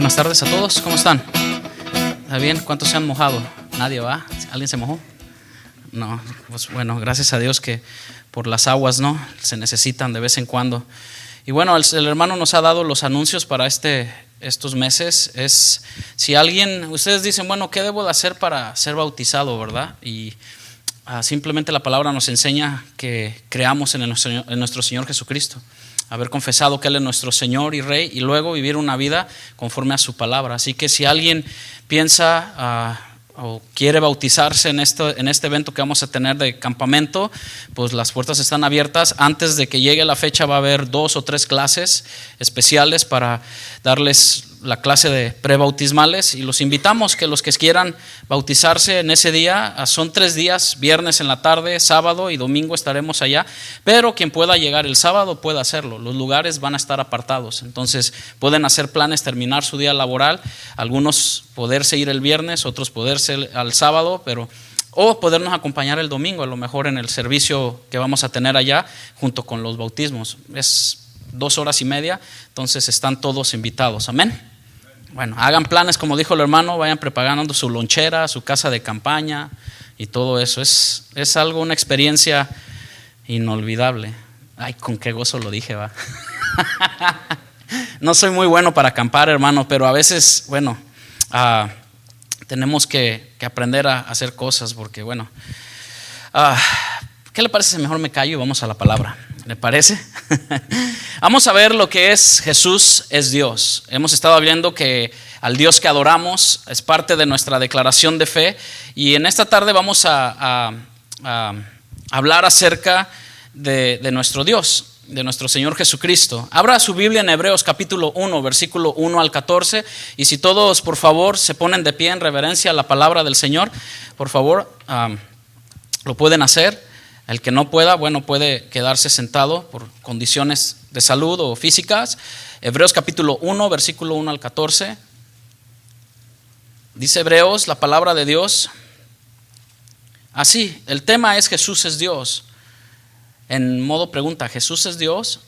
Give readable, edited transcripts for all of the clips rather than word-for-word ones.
Buenas tardes a todos, ¿cómo están? ¿Está bien? ¿Cuántos se han mojado? ¿Nadie va? ¿Alguien se mojó? No, pues bueno, gracias a Dios que por las aguas, ¿no? Se necesitan de vez en cuando. Y bueno, el hermano nos ha dado los anuncios para estos meses. Es si alguien, ustedes dicen, bueno, ¿qué debo de hacer para ser bautizado, verdad? Y simplemente la palabra nos enseña que creamos en nuestro Señor Jesucristo, haber confesado que Él es nuestro Señor y Rey, y luego vivir una vida conforme a su palabra. Así que si alguien piensa o quiere bautizarse en este evento que vamos a tener de campamento, pues las puertas están abiertas. Antes de que llegue la fecha va a haber 2 o 3 clases especiales para darles la clase de prebautismales, y los invitamos que los que quieran bautizarse en ese día, son 3 días, viernes en la tarde, sábado y domingo estaremos allá, pero quien pueda llegar el sábado puede hacerlo. Los lugares van a estar apartados, entonces pueden hacer planes, terminar su día laboral, algunos poderse ir el viernes, otros poderse al sábado, o podernos acompañar el domingo, a lo mejor en el servicio que vamos a tener allá junto con los bautismos. Es 2 horas y media, entonces están todos invitados. Amén. Bueno, hagan planes, como dijo el hermano, vayan preparando su lonchera, su casa de campaña y todo eso. Es algo, una experiencia inolvidable. Ay, con qué gozo lo dije, va. No soy muy bueno para acampar, hermano, pero a veces, bueno, tenemos que aprender a hacer cosas, porque bueno, ¿qué le parece si mejor me callo y vamos a la palabra? ¿Le parece? Vamos a ver lo que es Jesús es Dios. Hemos estado viendo que al Dios que adoramos es parte de nuestra declaración de fe, y en esta tarde vamos a hablar acerca de nuestro Dios, de nuestro Señor Jesucristo. Abra su Biblia en Hebreos capítulo 1, versículo 1 al 14, y si todos por favor se ponen de pie en reverencia a la palabra del Señor, por favor, lo pueden hacer. El que no pueda, bueno, puede quedarse sentado por condiciones de salud o físicas. Hebreos capítulo 1, versículo 1 al 14. Dice Hebreos, la palabra de Dios, así, el tema es Jesús es Dios. En modo pregunta, ¿Jesús es Dios?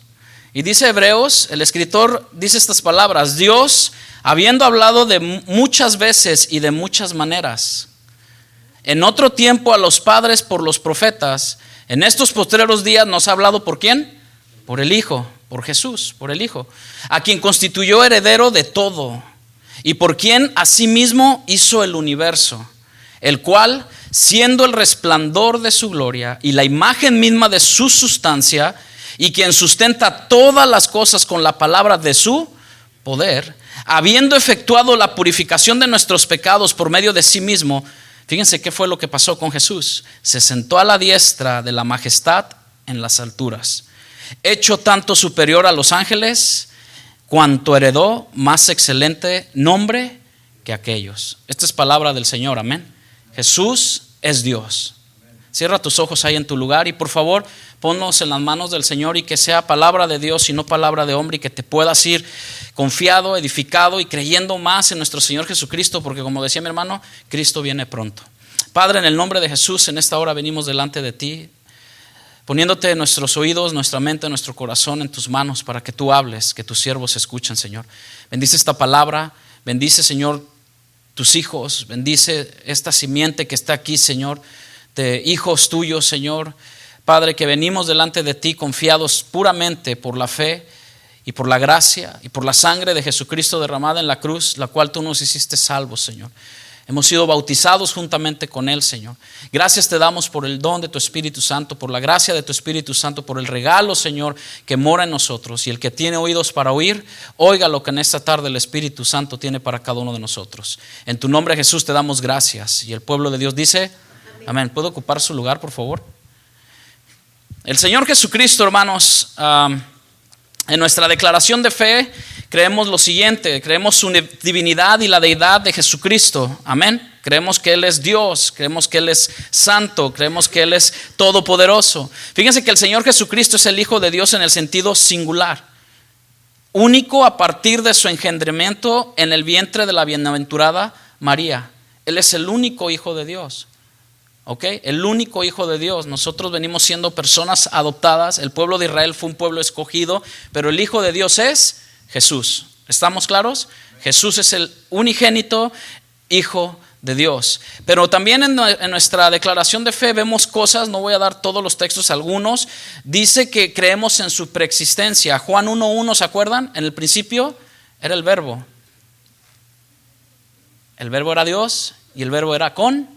Y dice Hebreos, el escritor dice estas palabras: Dios, habiendo hablado de muchas veces y de muchas maneras, en otro tiempo a los padres por los profetas, en estos postreros días nos ha hablado ¿por quién? Por el Hijo, por Jesús, por el Hijo, a quien constituyó heredero de todo, y por quien asimismo hizo el universo, el cual, siendo el resplandor de su gloria y la imagen misma de su sustancia, y quien sustenta todas las cosas con la palabra de su poder, habiendo efectuado la purificación de nuestros pecados por medio de sí mismo. Fíjense qué fue lo que pasó con Jesús. Se sentó a la diestra de la majestad en las alturas, hecho tanto superior a los ángeles, cuanto heredó más excelente nombre que aquellos. Esta es palabra del Señor, amén. Jesús es Dios. Cierra tus ojos ahí en tu lugar y por favor ponnos en las manos del Señor, y que sea palabra de Dios y no palabra de hombre, y que te puedas ir confiado, edificado y creyendo más en nuestro Señor Jesucristo, porque como decía mi hermano, Cristo viene pronto. Padre, en el nombre de Jesús, en esta hora venimos delante de ti, poniéndote nuestros oídos, nuestra mente, nuestro corazón en tus manos, para que tú hables, que tus siervos escuchen, Señor. Bendice esta palabra, bendice, Señor, tus hijos, bendice esta simiente que está aquí, Señor, de hijos tuyos, Señor. Padre, que venimos delante de ti confiados puramente por la fe y por la gracia y por la sangre de Jesucristo derramada en la cruz, la cual tú nos hiciste salvos, Señor. Hemos sido bautizados juntamente con Él, Señor. Gracias te damos por el don de tu Espíritu Santo, por la gracia de tu Espíritu Santo, por el regalo, Señor, que mora en nosotros. Y el que tiene oídos para oír, oiga lo que en esta tarde el Espíritu Santo tiene para cada uno de nosotros. En tu nombre, Jesús, te damos gracias. Y el pueblo de Dios dice, amén. ¿Puedo ocupar su lugar, por favor? El Señor Jesucristo, hermanos, en nuestra declaración de fe creemos lo siguiente: creemos su divinidad y la deidad de Jesucristo, amén. Creemos que Él es Dios, creemos que Él es santo, creemos que Él es todopoderoso. Fíjense que el Señor Jesucristo es el Hijo de Dios en el sentido singular, único a partir de su engendramiento en el vientre de la bienaventurada María. Él es el único Hijo de Dios. El único Hijo de Dios. Nosotros venimos siendo personas adoptadas. El pueblo de Israel fue un pueblo escogido, pero el Hijo de Dios es Jesús. ¿Estamos claros? Jesús es el unigénito Hijo de Dios. Pero también en nuestra declaración de fe vemos cosas, no voy a dar todos los textos, algunos. Dice que creemos en su preexistencia. Juan 1:1, ¿se acuerdan? En el principio era el verbo. El verbo era Dios y el verbo era con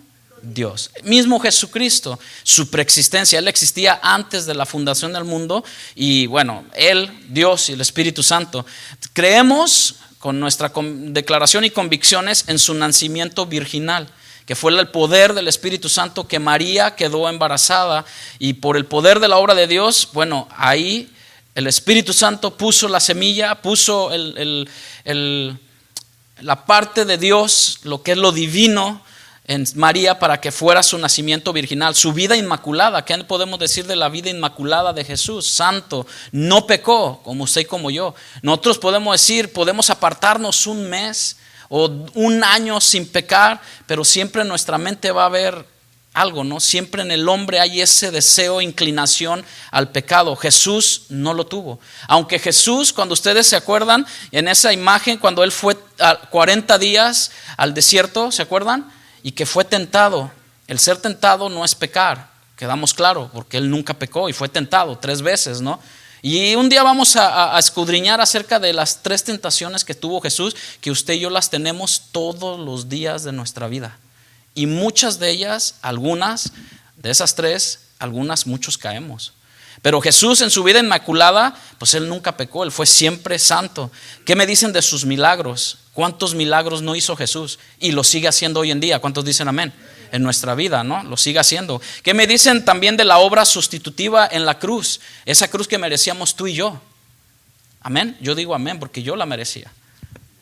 Dios. Mismo Jesucristo, su preexistencia, Él existía antes de la fundación del mundo. Y bueno, Él, Dios y el Espíritu Santo. Creemos con nuestra declaración y convicciones en su nacimiento virginal, que fue el poder del Espíritu Santo, que María quedó embarazada, y por el poder de la obra de Dios, bueno, ahí el Espíritu Santo puso la semilla, puso la parte de Dios, lo que es lo divino, en María para que fuera su nacimiento virginal, su vida inmaculada. ¿Qué podemos decir de la vida inmaculada de Jesús? Santo, no pecó como usted y como yo. Nosotros podemos decir, podemos apartarnos un mes o un año sin pecar, pero siempre en nuestra mente va a haber algo, ¿no? Siempre en el hombre hay ese deseo, inclinación al pecado. Jesús no lo tuvo. Aunque Jesús, cuando ustedes se acuerdan, en esa imagen, cuando Él fue 40 días al desierto, ¿se acuerdan? Y que fue tentado. El ser tentado no es pecar, quedamos claro, porque Él nunca pecó y fue tentado 3 veces, ¿no? Y un día vamos a escudriñar acerca de las 3 tentaciones que tuvo Jesús, que usted y yo las tenemos todos los días de nuestra vida. Y muchas de ellas, algunas de esas 3, muchos caemos. Pero Jesús en su vida inmaculada, pues Él nunca pecó, Él fue siempre santo. ¿Qué me dicen de sus milagros? ¿Cuántos milagros no hizo Jesús? Y lo sigue haciendo hoy en día. ¿Cuántos dicen amén? En nuestra vida, ¿no? Lo sigue haciendo. ¿Qué me dicen también de la obra sustitutiva en la cruz? Esa cruz que merecíamos tú y yo. Amén. Yo digo amén porque yo la merecía.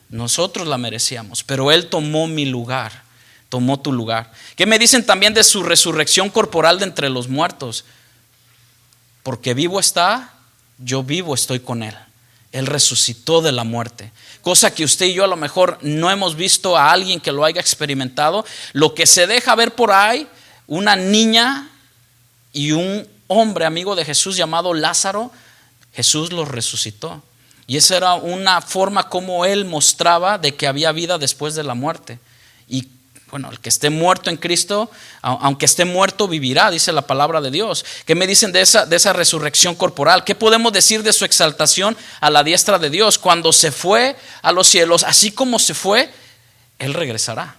Nosotros la merecíamos, pero Él tomó mi lugar, tomó tu lugar. ¿Qué me dicen también de su resurrección corporal de entre los muertos? Porque vivo está, yo vivo estoy con Él. Él resucitó de la muerte, cosa que usted y yo a lo mejor no hemos visto a alguien que lo haya experimentado. Lo que se deja ver por ahí, una niña y un hombre amigo de Jesús llamado Lázaro, Jesús los resucitó. Y esa era una forma como Él mostraba de que había vida después de la muerte. Y bueno, el que esté muerto en Cristo, aunque esté muerto, vivirá, dice la palabra de Dios. ¿Qué me dicen de esa resurrección corporal? ¿Qué podemos decir de su exaltación a la diestra de Dios? Cuando se fue a los cielos, así como se fue, Él regresará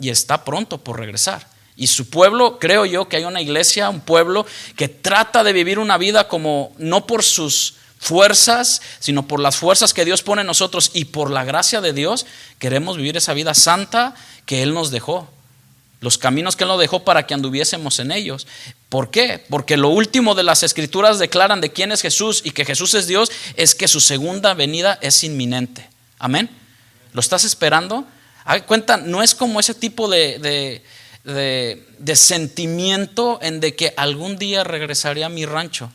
y está pronto por regresar. Y su pueblo, creo yo que hay una iglesia, un pueblo que trata de vivir una vida como no por sus fuerzas, sino por las fuerzas que Dios pone en nosotros, y por la gracia de Dios queremos vivir esa vida santa que Él nos dejó, los caminos que Él nos dejó para que anduviésemos en ellos. ¿Por qué? Porque lo último de las escrituras declaran de quién es Jesús y que Jesús es Dios, es que su segunda venida es inminente. Amén. ¿Lo estás esperando? Cuenta, no es como ese tipo de sentimiento en de que algún día regresaré a mi rancho.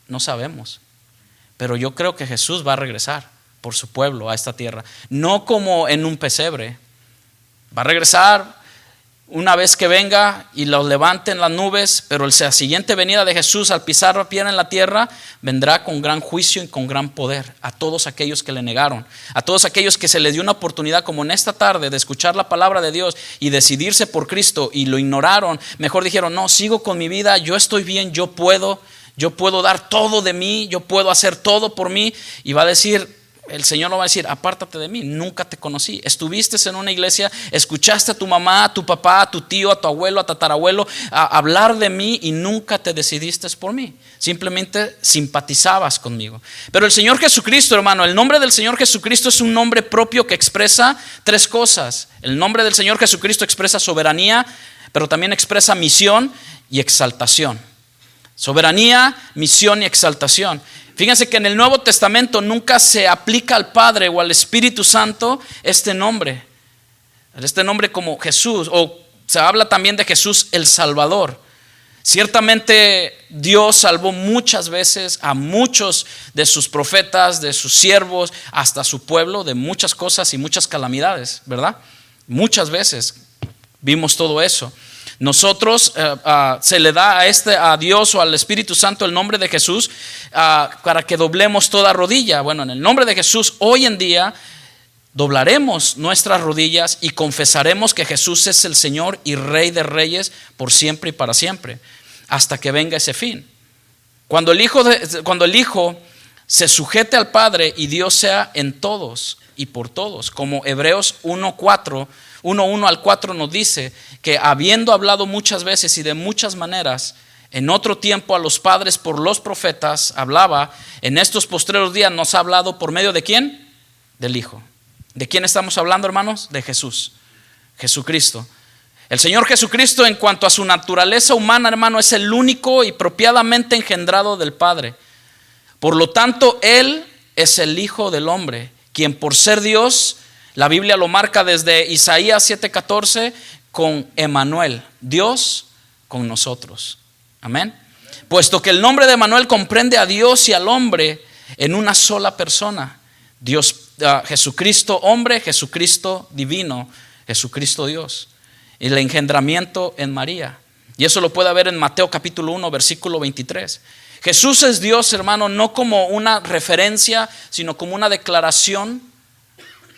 No sabemos. Pero yo creo que Jesús va a regresar por su pueblo a esta tierra. No como en un pesebre. Va a regresar una vez que venga y los levante en las nubes. Pero la siguiente venida de Jesús, al pisar piedra en la tierra, vendrá con gran juicio y con gran poder a todos aquellos que le negaron. A todos aquellos que se les dio una oportunidad como en esta tarde de escuchar la palabra de Dios y decidirse por Cristo y lo ignoraron. Mejor dijeron, no, sigo con mi vida, yo estoy bien, yo puedo dar todo de mí, yo puedo hacer todo por mí. Y va a decir, el Señor no va a decir, apártate de mí, nunca te conocí. Estuviste en una iglesia, escuchaste a tu mamá, a tu papá, a tu tío, a tu abuelo, a tatarabuelo a hablar de mí y nunca te decidiste por mí. Simplemente simpatizabas conmigo. Pero el Señor Jesucristo, hermano, el nombre del Señor Jesucristo es un nombre propio que expresa 3 cosas. El nombre del Señor Jesucristo expresa soberanía, pero también expresa misión y exaltación. Soberanía, misión y exaltación. Fíjense que en el Nuevo Testamento nunca se aplica al Padre o al Espíritu Santo este nombre como Jesús, o se habla también de Jesús el Salvador. Ciertamente Dios salvó muchas veces a muchos de sus profetas, de sus siervos, hasta su pueblo de muchas cosas y muchas calamidades, ¿verdad? Muchas veces vimos todo eso. Nosotros se le da a Dios o al Espíritu Santo el nombre de Jesús para que doblemos toda rodilla. Bueno, en el nombre de Jesús hoy en día doblaremos nuestras rodillas y confesaremos que Jesús es el Señor y Rey de Reyes por siempre y para siempre, hasta que venga ese fin. Cuando el Hijo se sujete al Padre y Dios sea en todos y por todos, como Hebreos 1:1 al 4 nos dice, que habiendo hablado muchas veces y de muchas maneras en otro tiempo a los padres por los profetas, hablaba, en estos postreros días nos ha hablado por medio de ¿quién? Del Hijo. ¿De quién estamos hablando, hermanos? De Jesús, Jesucristo. El Señor Jesucristo, en cuanto a su naturaleza humana, hermano, es el único y propiamente engendrado del Padre. Por lo tanto, Él es el Hijo del hombre, quien por ser Dios, la Biblia lo marca desde Isaías 7:14, con Emmanuel, Dios con nosotros. Amén. Puesto que el nombre de Emmanuel comprende a Dios y al hombre en una sola persona. Dios, Jesucristo hombre, Jesucristo divino, Jesucristo Dios. Y el engendramiento en María. Y eso lo puede ver en Mateo capítulo 1, versículo 23. Jesús es Dios, hermano, no como una referencia, sino como una declaración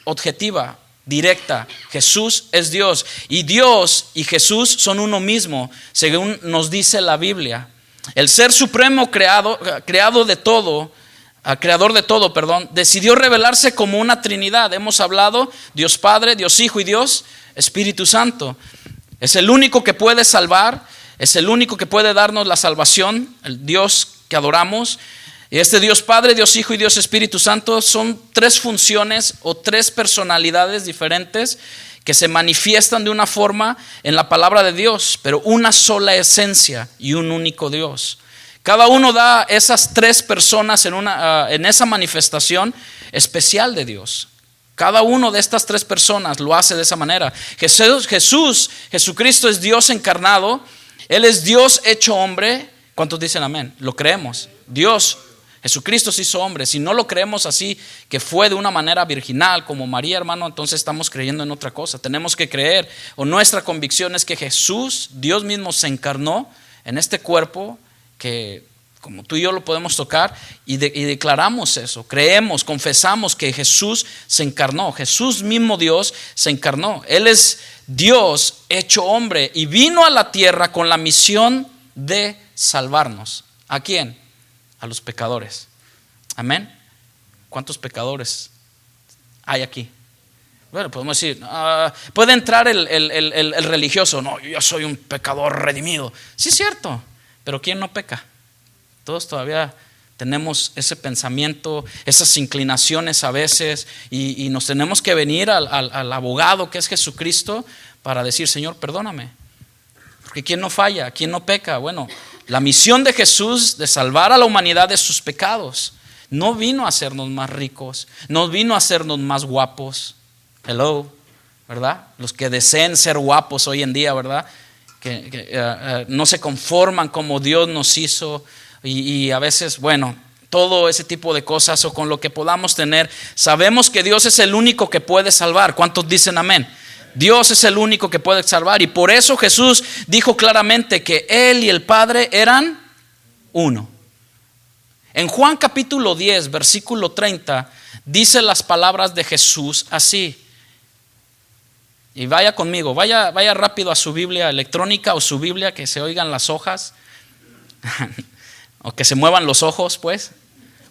objetiva, directa. Jesús es Dios. Y Dios y Jesús son uno mismo, según nos dice la Biblia. El ser supremo creador de todo, decidió revelarse como una Trinidad. Hemos hablado, Dios Padre, Dios Hijo y Dios Espíritu Santo. Es el único que puede salvar, es el único que puede darnos la salvación, el Dios que adoramos. Y este Dios Padre, Dios Hijo y Dios Espíritu Santo son tres funciones o tres personalidades diferentes que se manifiestan de una forma en la palabra de Dios, pero una sola esencia y un único Dios. Cada uno da esas tres personas en esa manifestación especial de Dios. Cada uno de estas tres personas lo hace de esa manera. Jesucristo es Dios encarnado. Él es Dios hecho hombre. ¿Cuántos dicen amén? Lo creemos. Jesucristo se hizo hombre. Si no lo creemos así, que fue de una manera virginal como María, hermano, entonces estamos creyendo en otra cosa. Tenemos que creer, o nuestra convicción es que Jesús, Dios mismo, se encarnó en este cuerpo que como tú y yo lo podemos tocar y declaramos eso, creemos, confesamos que Jesús se encarnó. Jesús mismo, Dios, se encarnó. Él es Dios hecho hombre y vino a la tierra con la misión de salvarnos. ¿A quién? A los pecadores. Amén. ¿Cuántos pecadores hay aquí? Bueno, podemos decir, puede entrar el religioso. No, yo soy un pecador redimido. Sí, es cierto, pero ¿quién no peca? Todos todavía tenemos ese pensamiento, esas inclinaciones a veces, y nos tenemos que venir al abogado que es Jesucristo para decir, Señor, perdóname. Porque ¿quién no falla? ¿Quién no peca? Bueno, la misión de Jesús de salvar a la humanidad de sus pecados no vino a hacernos más ricos, no vino a hacernos más guapos. Hello, ¿verdad? Los que deseen ser guapos hoy en día, ¿verdad? Que no se conforman como Dios nos hizo. Y a veces, bueno, todo ese tipo de cosas o con lo que podamos tener, sabemos que Dios es el único que puede salvar. ¿Cuántos dicen amén? Dios es el único que puede salvar. Y por eso Jesús dijo claramente que Él y el Padre eran uno. En Juan capítulo 10, versículo 30, dice las palabras de Jesús así. Y vaya conmigo, vaya rápido a su Biblia electrónica o su Biblia, que se oigan las hojas. O que se muevan los ojos, pues.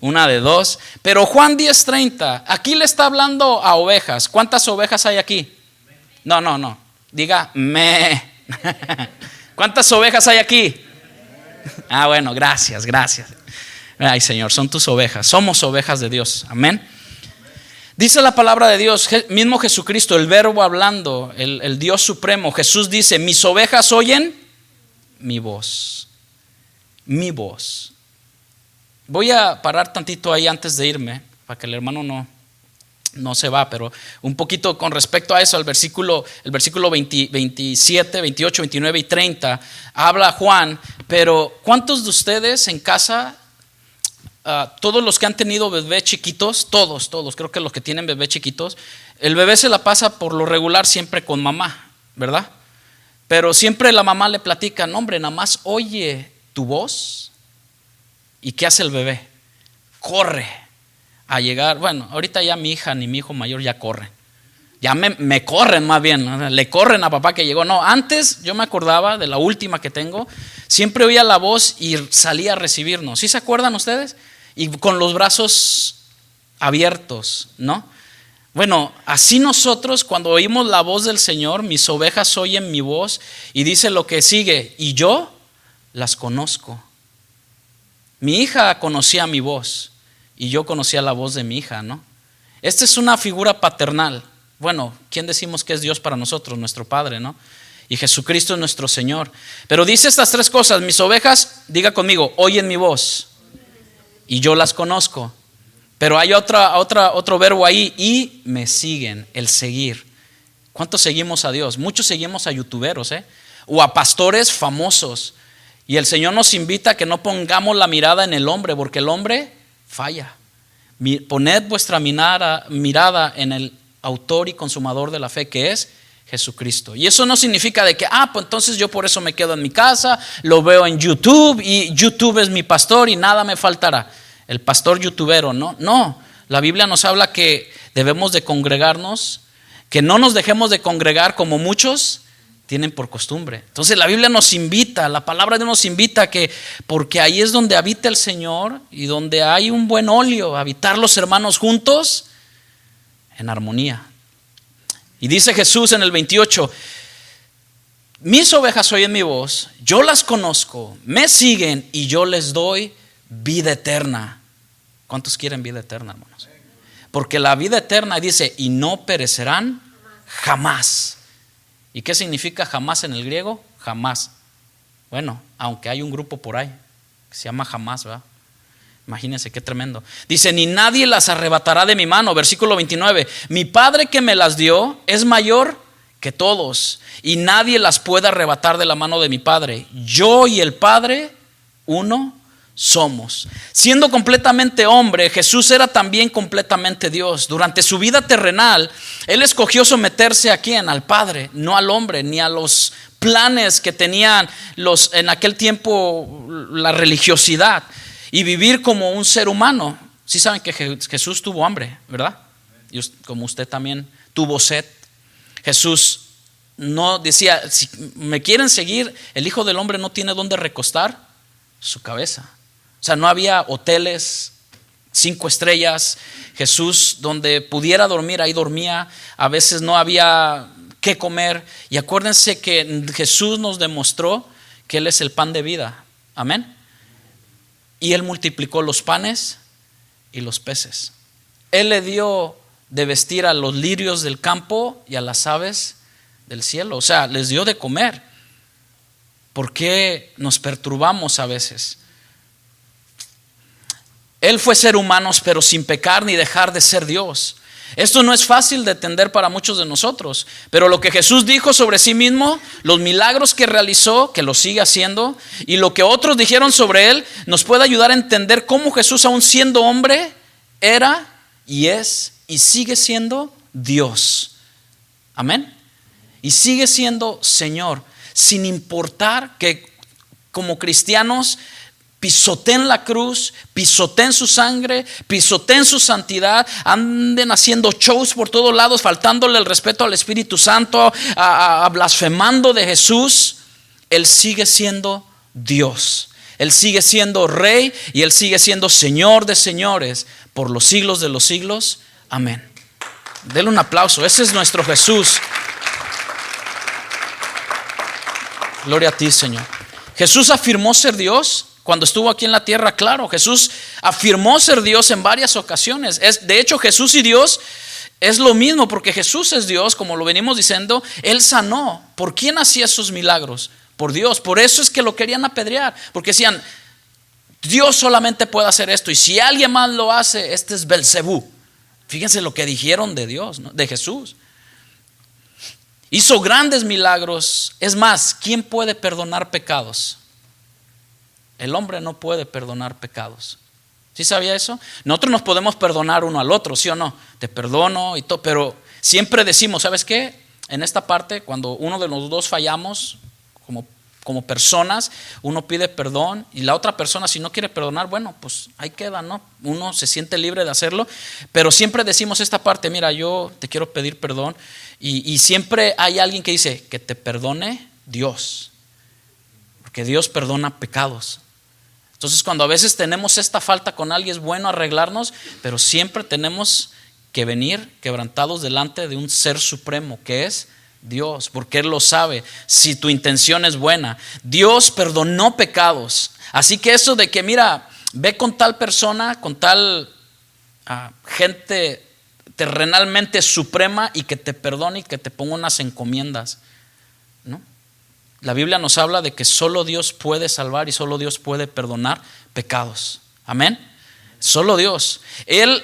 Una de dos. Pero Juan 10:30, aquí le está hablando a ovejas. ¿Cuántas ovejas hay aquí? No. Diga me. ¿Cuántas ovejas hay aquí? Bueno, gracias. Ay, Señor, son tus ovejas. Somos ovejas de Dios. Amén. Dice la palabra de Dios, mismo Jesucristo, el verbo hablando, el Dios supremo. Jesús dice, mis ovejas oyen mi voz. Mi voz. Voy a parar tantito ahí antes de irme, para que el hermano no se va, pero un poquito con respecto a eso, el versículo 27, 28, 29 y 30, habla Juan, pero ¿cuántos de ustedes en casa, todos los que han tenido bebés chiquitos, todos, creo que los que tienen bebés chiquitos, el bebé se la pasa por lo regular siempre con mamá, ¿verdad? Pero siempre la mamá le platica, no hombre, nada más oye tu voz. ¿Y qué hace el bebé? Corre a llegar. Bueno, ahorita ya mi hija ni mi hijo mayor ya corre. Ya me corren más bien, le corren a papá que llegó. No, antes yo me acordaba de la última que tengo, siempre oía la voz y salía a recibirnos. ¿Sí se acuerdan ustedes? Y con los brazos abiertos, ¿no? Bueno, así nosotros cuando oímos la voz del Señor, mis ovejas oyen mi voz y dice lo que sigue, y yo las conozco. Mi hija conocía mi voz y yo conocía la voz de mi hija, ¿no? Esta es una figura paternal. Bueno, ¿quién decimos que es Dios para nosotros? Nuestro Padre, ¿no? Y Jesucristo es nuestro Señor. Pero dice estas tres cosas, mis ovejas, diga conmigo, oyen mi voz y yo las conozco. Pero hay otro verbo ahí, y me siguen, el seguir. ¿Cuántos seguimos a Dios? Muchos seguimos a youtuberos, o a pastores famosos. Y el Señor nos invita a que no pongamos la mirada en el hombre, porque el hombre falla. Poned vuestra mirada en el autor y consumador de la fe, que es Jesucristo. Y eso no significa de que, pues entonces yo por eso me quedo en mi casa, lo veo en YouTube y YouTube es mi pastor y nada me faltará. El pastor youtubero, no, la Biblia nos habla que debemos de congregarnos, que no nos dejemos de congregar como muchos tienen por costumbre. Entonces la Biblia nos invita, la palabra de Dios nos invita porque ahí es donde habita el Señor y donde hay un buen óleo, habitar los hermanos juntos en armonía. Y dice Jesús en el 28, mis ovejas oyen mi voz, yo las conozco, me siguen y yo les doy vida eterna. ¿Cuántos quieren vida eterna, hermanos? Porque la vida eterna dice, y no perecerán jamás. ¿Y qué significa jamás en el griego? Jamás. Bueno, aunque hay un grupo por ahí que se llama jamás, ¿verdad? Imagínense qué tremendo. Dice, ni nadie las arrebatará de mi mano. Versículo 29. Mi Padre que me las dio es mayor que todos, y nadie las puede arrebatar de la mano de mi Padre. Yo y el Padre, uno somos. Siendo completamente hombre, Jesús era también completamente Dios. Durante su vida terrenal, Él escogió someterse ¿a quién? Al Padre, no al hombre, ni a los planes que tenían en aquel tiempo la religiosidad, y vivir como un ser humano. Sí saben que Jesús tuvo hambre, ¿verdad? Y como usted también tuvo sed. Jesús no decía, si me quieren seguir, el Hijo del Hombre no tiene dónde recostar su cabeza. O sea, no había hoteles 5 estrellas. Jesús donde pudiera dormir, ahí dormía. A veces no había qué comer. Y acuérdense que Jesús nos demostró que Él es el pan de vida. Amén. Y Él multiplicó los panes y los peces. Él le dio de vestir a los lirios del campo y a las aves del cielo. O sea, les dio de comer. ¿Por qué nos perturbamos a veces? Él fue ser humano, pero sin pecar ni dejar de ser Dios. Esto no es fácil de entender para muchos de nosotros, pero lo que Jesús dijo sobre sí mismo, los milagros que realizó, que lo sigue haciendo, y lo que otros dijeron sobre Él, nos puede ayudar a entender cómo Jesús, aún siendo hombre, era y es y sigue siendo Dios. Amén. Y sigue siendo Señor, sin importar que como cristianos pisoteen la cruz, pisoteen su sangre, pisoteen su santidad, anden haciendo shows por todos lados, faltándole el respeto al Espíritu Santo, a blasfemando de Jesús. Él sigue siendo Dios, Él sigue siendo Rey y Él sigue siendo Señor de señores por los siglos de los siglos. Amén. Denle un aplauso, ese es nuestro Jesús. Gloria a ti, Señor. Jesús afirmó ser Dios cuando estuvo aquí en la tierra. Claro, Jesús afirmó ser Dios en varias ocasiones. De hecho, Jesús y Dios es lo mismo, porque Jesús es Dios, como lo venimos diciendo. Él sanó. ¿Por quién hacía esos milagros? Por Dios. Por eso es que lo querían apedrear, porque decían, Dios solamente puede hacer esto, y si alguien más lo hace, este es Belcebú. Fíjense lo que dijeron de Dios, ¿no? De Jesús. Hizo grandes milagros. Es más, ¿quién puede perdonar pecados? El hombre no puede perdonar pecados. ¿Sí sabía eso? Nosotros nos podemos perdonar uno al otro, ¿sí o no? Te perdono y todo, pero siempre decimos, ¿sabes qué? En esta parte, cuando uno de los dos fallamos, como como personas, uno pide perdón y la otra persona, si no quiere perdonar, bueno, pues ahí queda, ¿no? Uno se siente libre de hacerlo, pero siempre decimos esta parte: mira, yo te quiero pedir perdón, y siempre hay alguien que dice que te perdone Dios, porque Dios perdona pecados. Entonces, cuando a veces tenemos esta falta con alguien, es bueno arreglarnos, pero siempre tenemos que venir quebrantados delante de un ser supremo que es Dios, porque Él lo sabe si tu intención es buena. Dios perdonó pecados, así que eso de que mira, ve con tal persona, con tal gente terrenalmente suprema y que te perdone y que te ponga unas encomiendas, ¿no? La Biblia nos habla de que solo Dios puede salvar y solo Dios puede perdonar pecados. Amén. Solo Dios. Él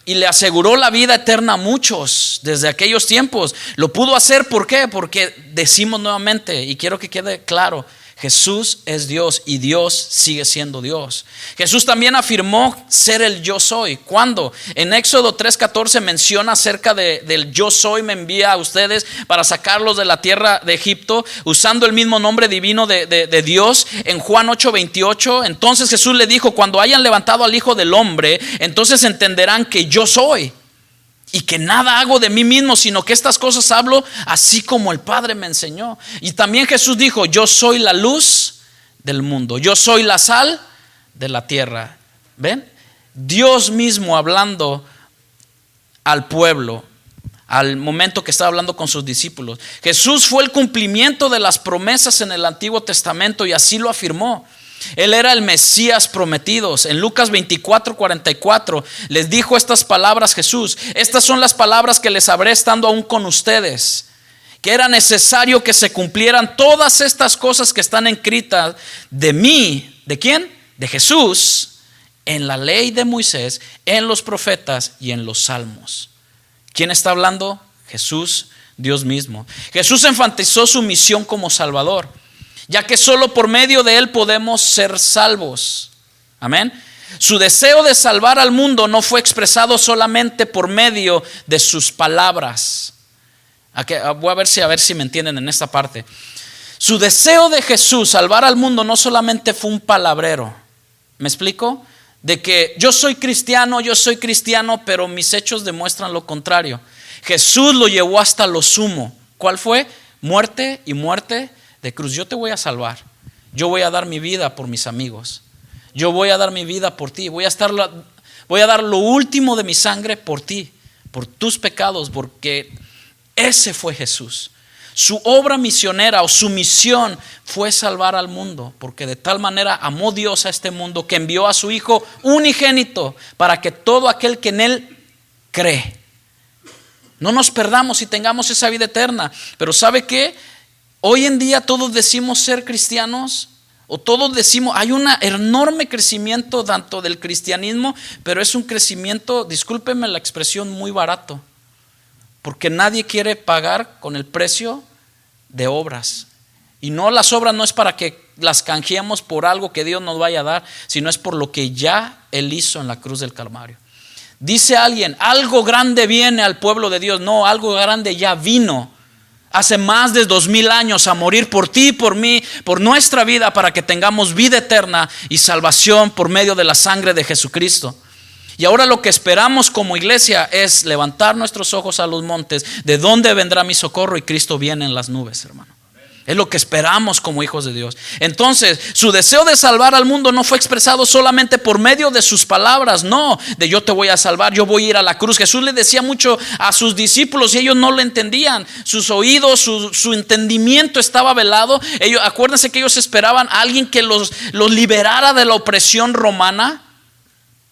y le aseguró la vida eterna a muchos desde aquellos tiempos. Lo pudo hacer, ¿por qué? Porque decimos nuevamente, y quiero que quede claro, Jesús es Dios y Dios sigue siendo Dios. Jesús también afirmó ser el yo soy. ¿Cuándo? En Éxodo 3:14 menciona acerca del yo soy me envía a ustedes para sacarlos de la tierra de Egipto, usando el mismo nombre divino de Dios. En Juan 8:28, entonces Jesús le dijo: cuando hayan levantado al Hijo del Hombre, entonces entenderán que yo soy, y que nada hago de mí mismo, sino que estas cosas hablo así como el Padre me enseñó. Y también Jesús dijo: yo soy la luz del mundo, yo soy la sal de la tierra. ¿Ven? Dios mismo hablando al pueblo al momento que estaba hablando con sus discípulos. Jesús fue el cumplimiento de las promesas en el Antiguo Testamento y así lo afirmó. Él era el Mesías prometido. En Lucas 24:44 les dijo estas palabras Jesús: estas son las palabras que les hablé estando aún con ustedes, que era necesario que se cumplieran todas estas cosas que están escritas de mí. ¿De quién? De Jesús, en la ley de Moisés, en los profetas y en los salmos. ¿Quién está hablando? Jesús, Dios mismo. Jesús enfatizó su misión como Salvador, ya que solo por medio de Él podemos ser salvos. Amén. Su deseo de salvar al mundo no fue expresado solamente por medio de sus palabras. Voy a ver si me entienden en esta parte. Su deseo de Jesús salvar al mundo no solamente fue un palabrero. ¿Me explico? De que yo soy cristiano, pero mis hechos demuestran lo contrario. Jesús lo llevó hasta lo sumo. ¿Cuál fue? Muerte y muerte de cruz. Yo te voy a salvar. Yo voy a dar mi vida por mis amigos. Yo voy a dar mi vida por ti. Voy a dar lo último de mi sangre por ti, por tus pecados, porque ese fue Jesús. Su obra misionera o su misión fue salvar al mundo, porque de tal manera amó Dios a este mundo que envió a su Hijo unigénito para que todo aquel que en Él cree no nos perdamos y tengamos esa vida eterna. Pero ¿sabe qué? Hoy en día todos decimos ser cristianos, o todos decimos, hay un enorme crecimiento tanto del cristianismo, pero es un crecimiento, discúlpenme la expresión, muy barato, porque nadie quiere pagar con el precio de obras. Y no, las obras no es para que las canjeemos por algo que Dios nos vaya a dar, sino es por lo que ya Él hizo en la cruz del Calvario. Dice alguien, algo grande viene al pueblo de Dios. No, algo grande ya vino hace más de 2000 años a morir por ti y por mí, por nuestra vida, para que tengamos vida eterna y salvación por medio de la sangre de Jesucristo. Y ahora lo que esperamos como iglesia es levantar nuestros ojos a los montes. ¿De dónde vendrá mi socorro? Y Cristo viene en las nubes, hermano. Es lo que esperamos como hijos de Dios. Entonces, su deseo de salvar al mundo no fue expresado solamente por medio de sus palabras. No, de yo te voy a salvar, yo voy a ir a la cruz. Jesús le decía mucho a sus discípulos y ellos no lo entendían. Sus oídos, su entendimiento estaba velado. Acuérdense que ellos esperaban a alguien que los liberara de la opresión romana,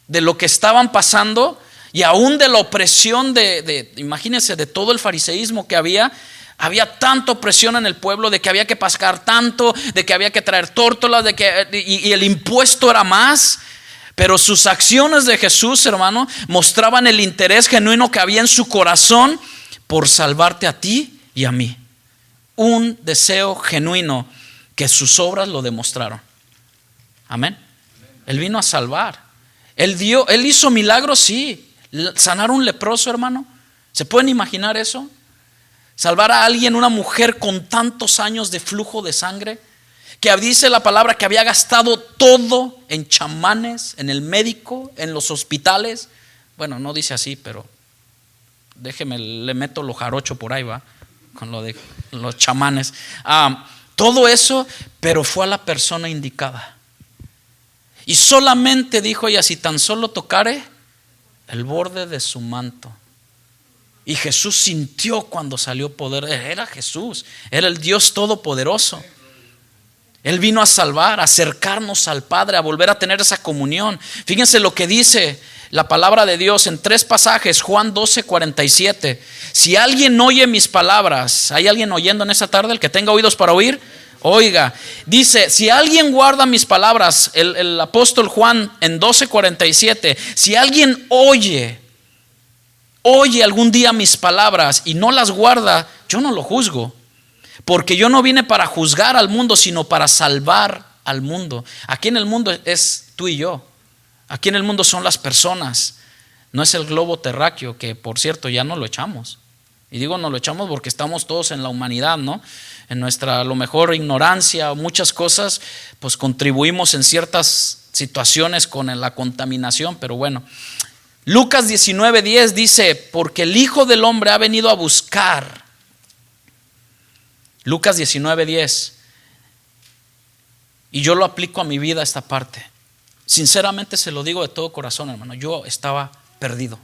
de lo que estaban pasando, y aún de la opresión imagínense, de todo el fariseísmo que había. Había tanta opresión en el pueblo de que había que pascar tanto, de que había que traer tórtolas, y el impuesto era más. Pero sus acciones de Jesús, hermano, mostraban el interés genuino que había en su corazón por salvarte a ti y a mí. Un deseo genuino que sus obras lo demostraron. Amén. Él vino a salvar. Él hizo milagros, sí. Sanar a un leproso, hermano. ¿Se pueden imaginar eso? Salvar a alguien, una mujer con tantos años de flujo de sangre. que dice la palabra que había gastado todo en chamanes, en el médico, en los hospitales. Bueno, no dice así, pero déjeme, le meto lo jarocho por ahí, va, con lo de los chamanes. Todo eso, pero fue a la persona indicada. Y solamente dijo ella, si tan solo tocare el borde de su manto. Y Jesús sintió cuando salió poder. Era Jesús, era el Dios todopoderoso. Él vino a salvar, a acercarnos al Padre, a volver a tener esa comunión. Fíjense lo que dice la palabra de Dios en 3 pasajes. Juan 12:47. Si alguien oye mis palabras, ¿hay alguien oyendo en esta tarde? El que tenga oídos para oír, oiga. Dice, si alguien guarda mis palabras, el apóstol Juan en 12:47, si alguien oye algún día mis palabras y no las guarda, yo no lo juzgo, porque yo no vine para juzgar al mundo, sino para salvar al mundo. Aquí en el mundo es tú y yo. Aquí en el mundo son las personas. No es el globo terráqueo, que por cierto ya no lo echamos. Y digo no lo echamos porque estamos todos en la humanidad, ¿no? En nuestra a lo mejor ignorancia o muchas cosas, pues contribuimos en ciertas situaciones con la contaminación, pero bueno. Lucas 19:10 dice, porque el Hijo del Hombre ha venido a buscar. Lucas 19:10. Y yo lo aplico a mi vida esta parte. Sinceramente se lo digo de todo corazón, hermano. Yo estaba perdido.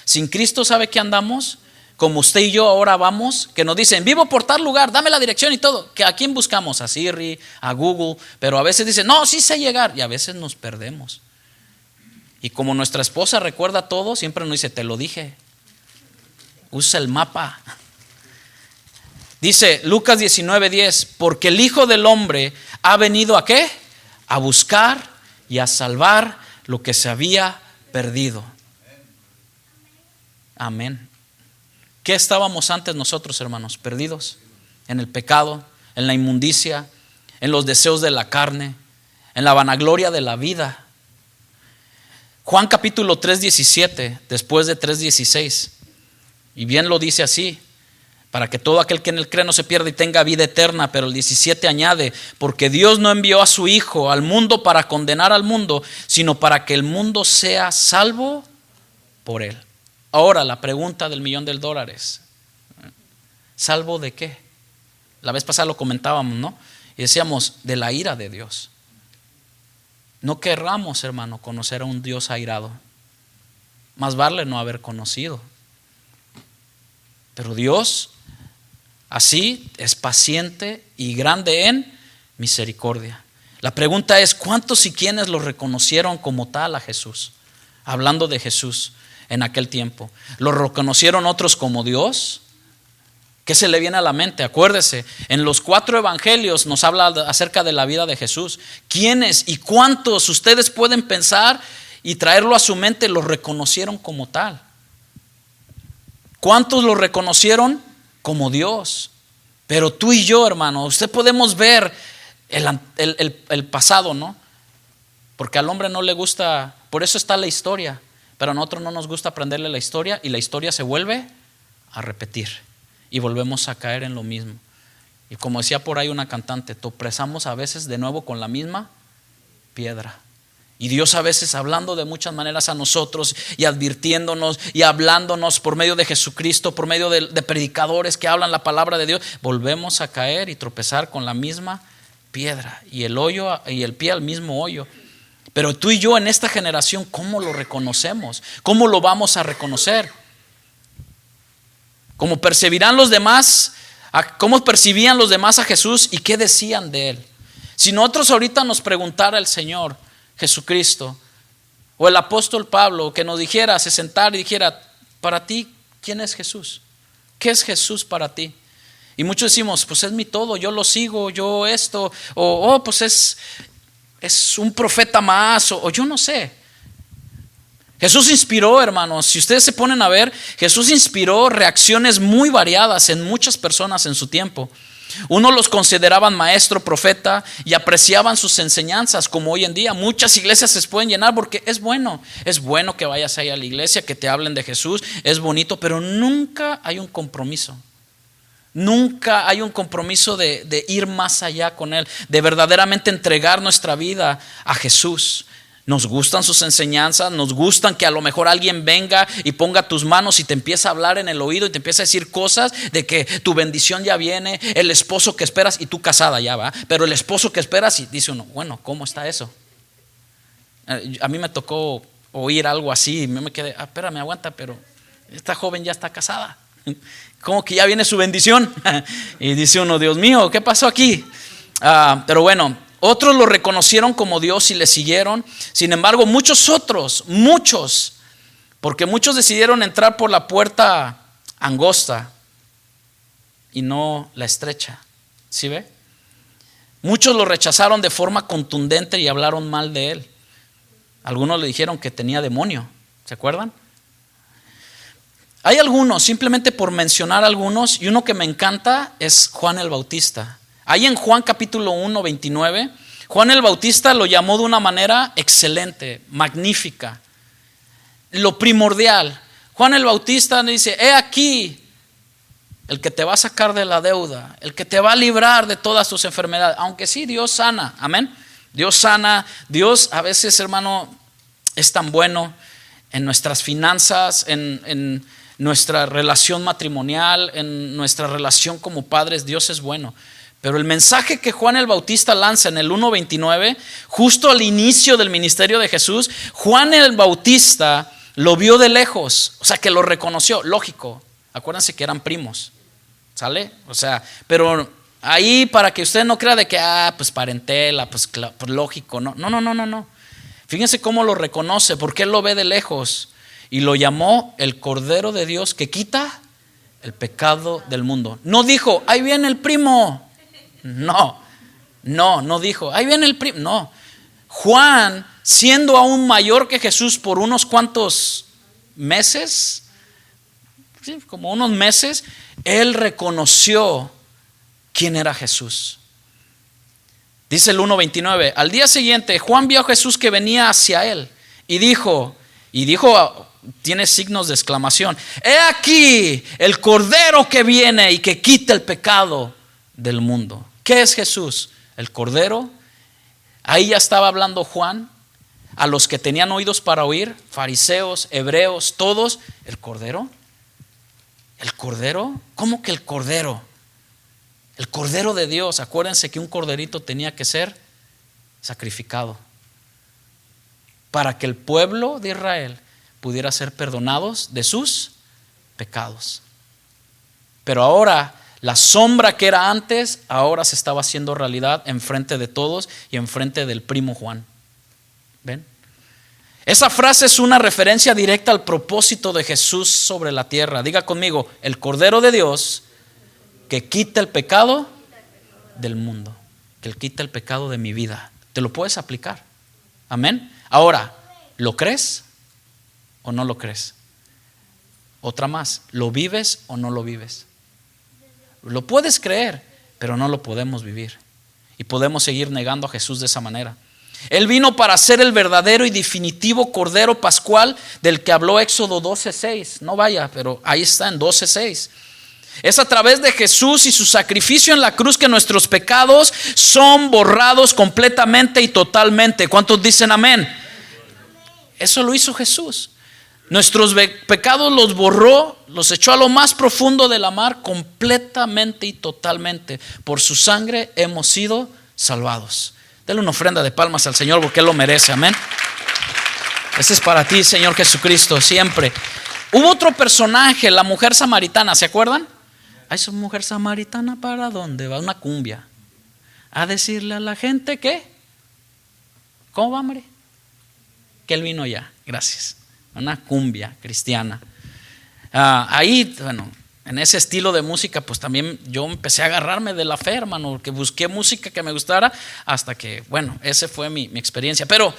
Sin Cristo, ¿sabe qué andamos? Como usted y yo ahora vamos, que nos dicen, vivo por tal lugar, dame la dirección y todo. ¿Que a quién buscamos? A Siri, a Google. Pero a veces dicen, no, sí sé llegar. Y a veces nos perdemos. Y como nuestra esposa recuerda todo, siempre nos dice, te lo dije. Usa el mapa. Dice Lucas 19:10, porque el Hijo del Hombre ha venido ¿a qué? A buscar y a salvar lo que se había perdido. Amén. ¿Qué estábamos antes nosotros, hermanos? Perdidos en el pecado, en la inmundicia, en los deseos de la carne, en la vanagloria de la vida. Juan capítulo 3:17, después de 3:16, y bien lo dice así, para que todo aquel que en él cree no se pierda y tenga vida eterna. Pero el 17 añade, porque Dios no envió a su Hijo al mundo para condenar al mundo, sino para que el mundo sea salvo por él. Ahora la pregunta del $1,000,000, ¿salvo de qué? La vez pasada lo comentábamos, ¿no? Y decíamos, de la ira de Dios. No querramos, hermano, conocer a un Dios airado. Más vale no haber conocido. Pero Dios así es paciente y grande en misericordia. La pregunta es, ¿cuántos y quiénes lo reconocieron como tal a Jesús? Hablando de Jesús en aquel tiempo. ¿Lo reconocieron otros como Dios? ¿Qué se le viene a la mente? Acuérdese, en los 4 evangelios nos habla acerca de la vida de Jesús. ¿Quiénes y cuántos ustedes pueden pensar y traerlo a su mente lo reconocieron como tal? ¿Cuántos lo reconocieron como Dios? Pero tú y yo, hermano, usted podemos ver el pasado, ¿no? Porque al hombre no le gusta, por eso está la historia, pero a nosotros no nos gusta aprenderle la historia y la historia se vuelve a repetir y volvemos a caer en lo mismo. Y como decía por ahí una cantante, tropezamos a veces de nuevo con la misma piedra. Y Dios a veces hablando de muchas maneras a nosotros y advirtiéndonos y hablándonos por medio de Jesucristo, por medio de predicadores que hablan la palabra de Dios, volvemos a caer y tropezar con la misma piedra y el hoyo y el pie al mismo hoyo. Pero tú y yo en esta generación, ¿cómo lo reconocemos? ¿Cómo lo vamos a reconocer? ¿Cómo percibirán los demás? ¿Cómo percibían los demás a Jesús y qué decían de él? Si nosotros ahorita nos preguntara el Señor Jesucristo o el apóstol Pablo que nos dijera, se sentara y dijera, para ti, ¿quién es Jesús? ¿Qué es Jesús para ti? Y muchos decimos, pues es mi todo, yo lo sigo, yo esto, o pues es un profeta más, o yo no sé. Jesús inspiró, hermanos, si ustedes se ponen a ver, Jesús inspiró reacciones muy variadas en muchas personas en su tiempo. Unos los consideraban maestro, profeta y apreciaban sus enseñanzas, como hoy en día muchas iglesias se pueden llenar porque es bueno que vayas ahí a la iglesia, que te hablen de Jesús, es bonito, pero nunca hay un compromiso. Nunca hay un compromiso de ir más allá con Él, de verdaderamente entregar nuestra vida a Jesús. Nos gustan sus enseñanzas, nos gustan que a lo mejor alguien venga y ponga tus manos y te empieza a hablar en el oído y te empieza a decir cosas de que tu bendición ya viene, el esposo que esperas, y tú casada ya va, pero el esposo que esperas, y dice uno, bueno, ¿cómo está eso? A mí me tocó oír algo así y me quedé, espérame, aguanta, pero esta joven ya está casada. Como que ya viene su bendición. Y dice uno, Dios mío, ¿qué pasó aquí? Pero bueno, otros lo reconocieron como Dios y le siguieron. Sin embargo, muchos, porque muchos decidieron entrar por la puerta angosta y no la estrecha. ¿Sí ve? Muchos lo rechazaron de forma contundente y hablaron mal de él. Algunos le dijeron que tenía demonio. ¿Se acuerdan? Hay algunos, simplemente por mencionar algunos, y uno que me encanta es Juan el Bautista. Ahí en Juan capítulo 1, 29, Juan el Bautista lo llamó de una manera excelente, magnífica. Lo primordial, Juan el Bautista dice, he aquí el que te va a sacar de la deuda, el que te va a librar de todas tus enfermedades. Aunque sí, Dios sana, amén. Dios sana, Dios a veces, hermano, es tan bueno en nuestras finanzas, en nuestra relación matrimonial, en nuestra relación como padres. Dios es bueno. Pero el mensaje que Juan el Bautista lanza en el 1:29, justo al inicio del ministerio de Jesús, Juan el Bautista lo vio de lejos, o sea que lo reconoció, lógico. Acuérdense que eran primos, ¿sale? O sea, pero ahí para que usted no crea de que, pues parentela, pues lógico, no. Fíjense cómo lo reconoce, porque él lo ve de lejos. Y lo llamó el Cordero de Dios que quita el pecado del mundo. No dijo, ahí viene el primo. No dijo, ahí viene el primo. No. Juan, siendo aún mayor que Jesús por unos cuantos meses, ¿sí? Como unos meses, él reconoció quién era Jesús. Dice el 1:29, al día siguiente Juan vio a Jesús que venía hacia él y dijo, tiene signos de exclamación, he aquí el Cordero que viene y que quita el pecado del mundo. ¿Qué es Jesús? El Cordero. Ahí ya estaba hablando Juan a los que tenían oídos para oír, fariseos, hebreos, todos. ¿El Cordero? ¿El Cordero? ¿Cómo que el Cordero? El Cordero de Dios. Acuérdense que un corderito tenía que ser sacrificado para que el pueblo de Israel pudiera ser perdonados de sus pecados. Pero ahora la sombra que era antes, ahora se estaba haciendo realidad enfrente de todos y enfrente del primo Juan. ¿Ven? Esa frase es una referencia directa al propósito de Jesús sobre la tierra. Diga conmigo, el Cordero de Dios que quita el pecado del mundo, que quita el pecado de mi vida. ¿Te lo puedes aplicar? Amén. Ahora, ¿lo crees o no lo crees? Otra más, ¿lo vives o no lo vives? Lo puedes creer, pero no lo podemos vivir. Y podemos seguir negando a Jesús de esa manera. Él vino para ser el verdadero y definitivo Cordero Pascual del que habló Éxodo 12:6. No vaya, pero ahí está en 12:6. Es a través de Jesús y su sacrificio en la cruz que nuestros pecados son borrados completamente y totalmente. ¿Cuántos dicen amén? Eso lo hizo Jesús. Nuestros pecados los borró, los echó a lo más profundo de la mar completamente y totalmente. Por su sangre hemos sido salvados. Dale una ofrenda de palmas al Señor porque Él lo merece, amén. Ese es para ti, Señor Jesucristo, siempre. Hubo otro personaje, la mujer samaritana, ¿se acuerdan? Ay, esa mujer samaritana, ¿para dónde va? Una cumbia. A decirle a la gente que, ¿cómo va, hombre? Que Él vino ya, gracias. Una cumbia cristiana. Ahí, bueno, en ese estilo de música, pues también yo empecé a agarrarme de la fe, hermano, porque busqué música que me gustara hasta que, bueno, esa fue mi experiencia. Pero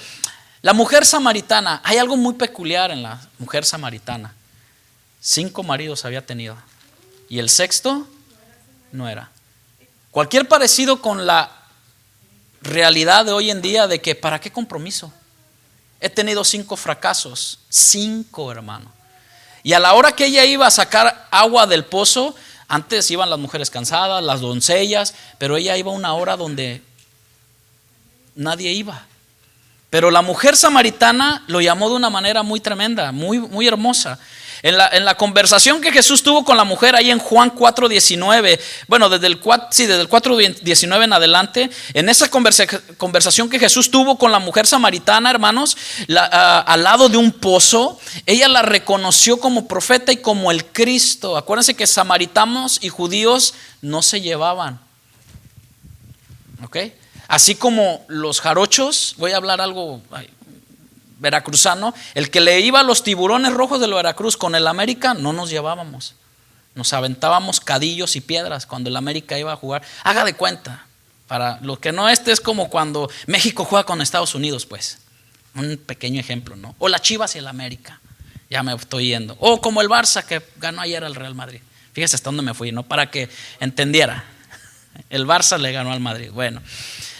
la mujer samaritana, hay algo muy peculiar en la mujer samaritana. 5 maridos había tenido y el sexto no era. Cualquier parecido con la realidad de hoy en día de que ¿para qué compromiso? He tenido 5 fracasos, 5, hermano. Y a la hora que ella iba a sacar agua del pozo, Antes iban las mujeres cansadas, las doncellas, pero ella iba a una hora donde nadie iba. Pero la mujer samaritana lo llamó de una manera muy tremenda, muy hermosa. En la conversación que Jesús tuvo con la mujer ahí en Juan 4:19, bueno, desde el 4:19 en adelante, en esa conversación que Jesús tuvo con la mujer samaritana, hermanos, al lado de un pozo, ella la reconoció como profeta y como el Cristo. Acuérdense que samaritanos y judíos no se llevaban, ¿ok? Así como los jarochos, voy a hablar algo veracruzano, el que le iba a los Tiburones Rojos de Veracruz con el América, no nos llevábamos, nos aventábamos cadillos y piedras cuando el América iba a jugar. Haga de cuenta, para lo que no es como cuando México juega con Estados Unidos, pues, un pequeño ejemplo, ¿no? O la Chivas y el América, ya me estoy yendo, o como el Barça que ganó ayer al Real Madrid. Fíjese hasta dónde me fui, ¿no? Para que entendiera, el Barça le ganó al Madrid. Bueno,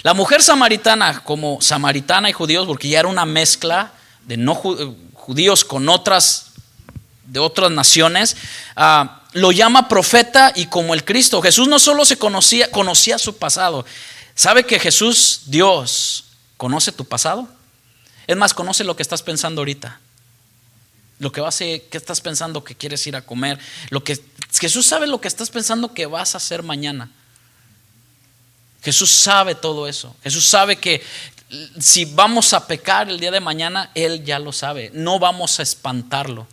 la mujer samaritana, como samaritana y judíos, porque ya era una mezcla de no judíos con otras de otras naciones, lo llama profeta y como el Cristo. Jesús no solo conocía su pasado. ¿Sabe que Jesús, Dios, conoce tu pasado? Es más, conoce lo que estás pensando ahorita, lo que vas a hacer, qué estás pensando que quieres ir a comer, Jesús sabe lo que estás pensando que vas a hacer mañana. Jesús sabe todo eso. Jesús sabe que si vamos a pecar el día de mañana, Él ya lo sabe. No vamos a espantarlo.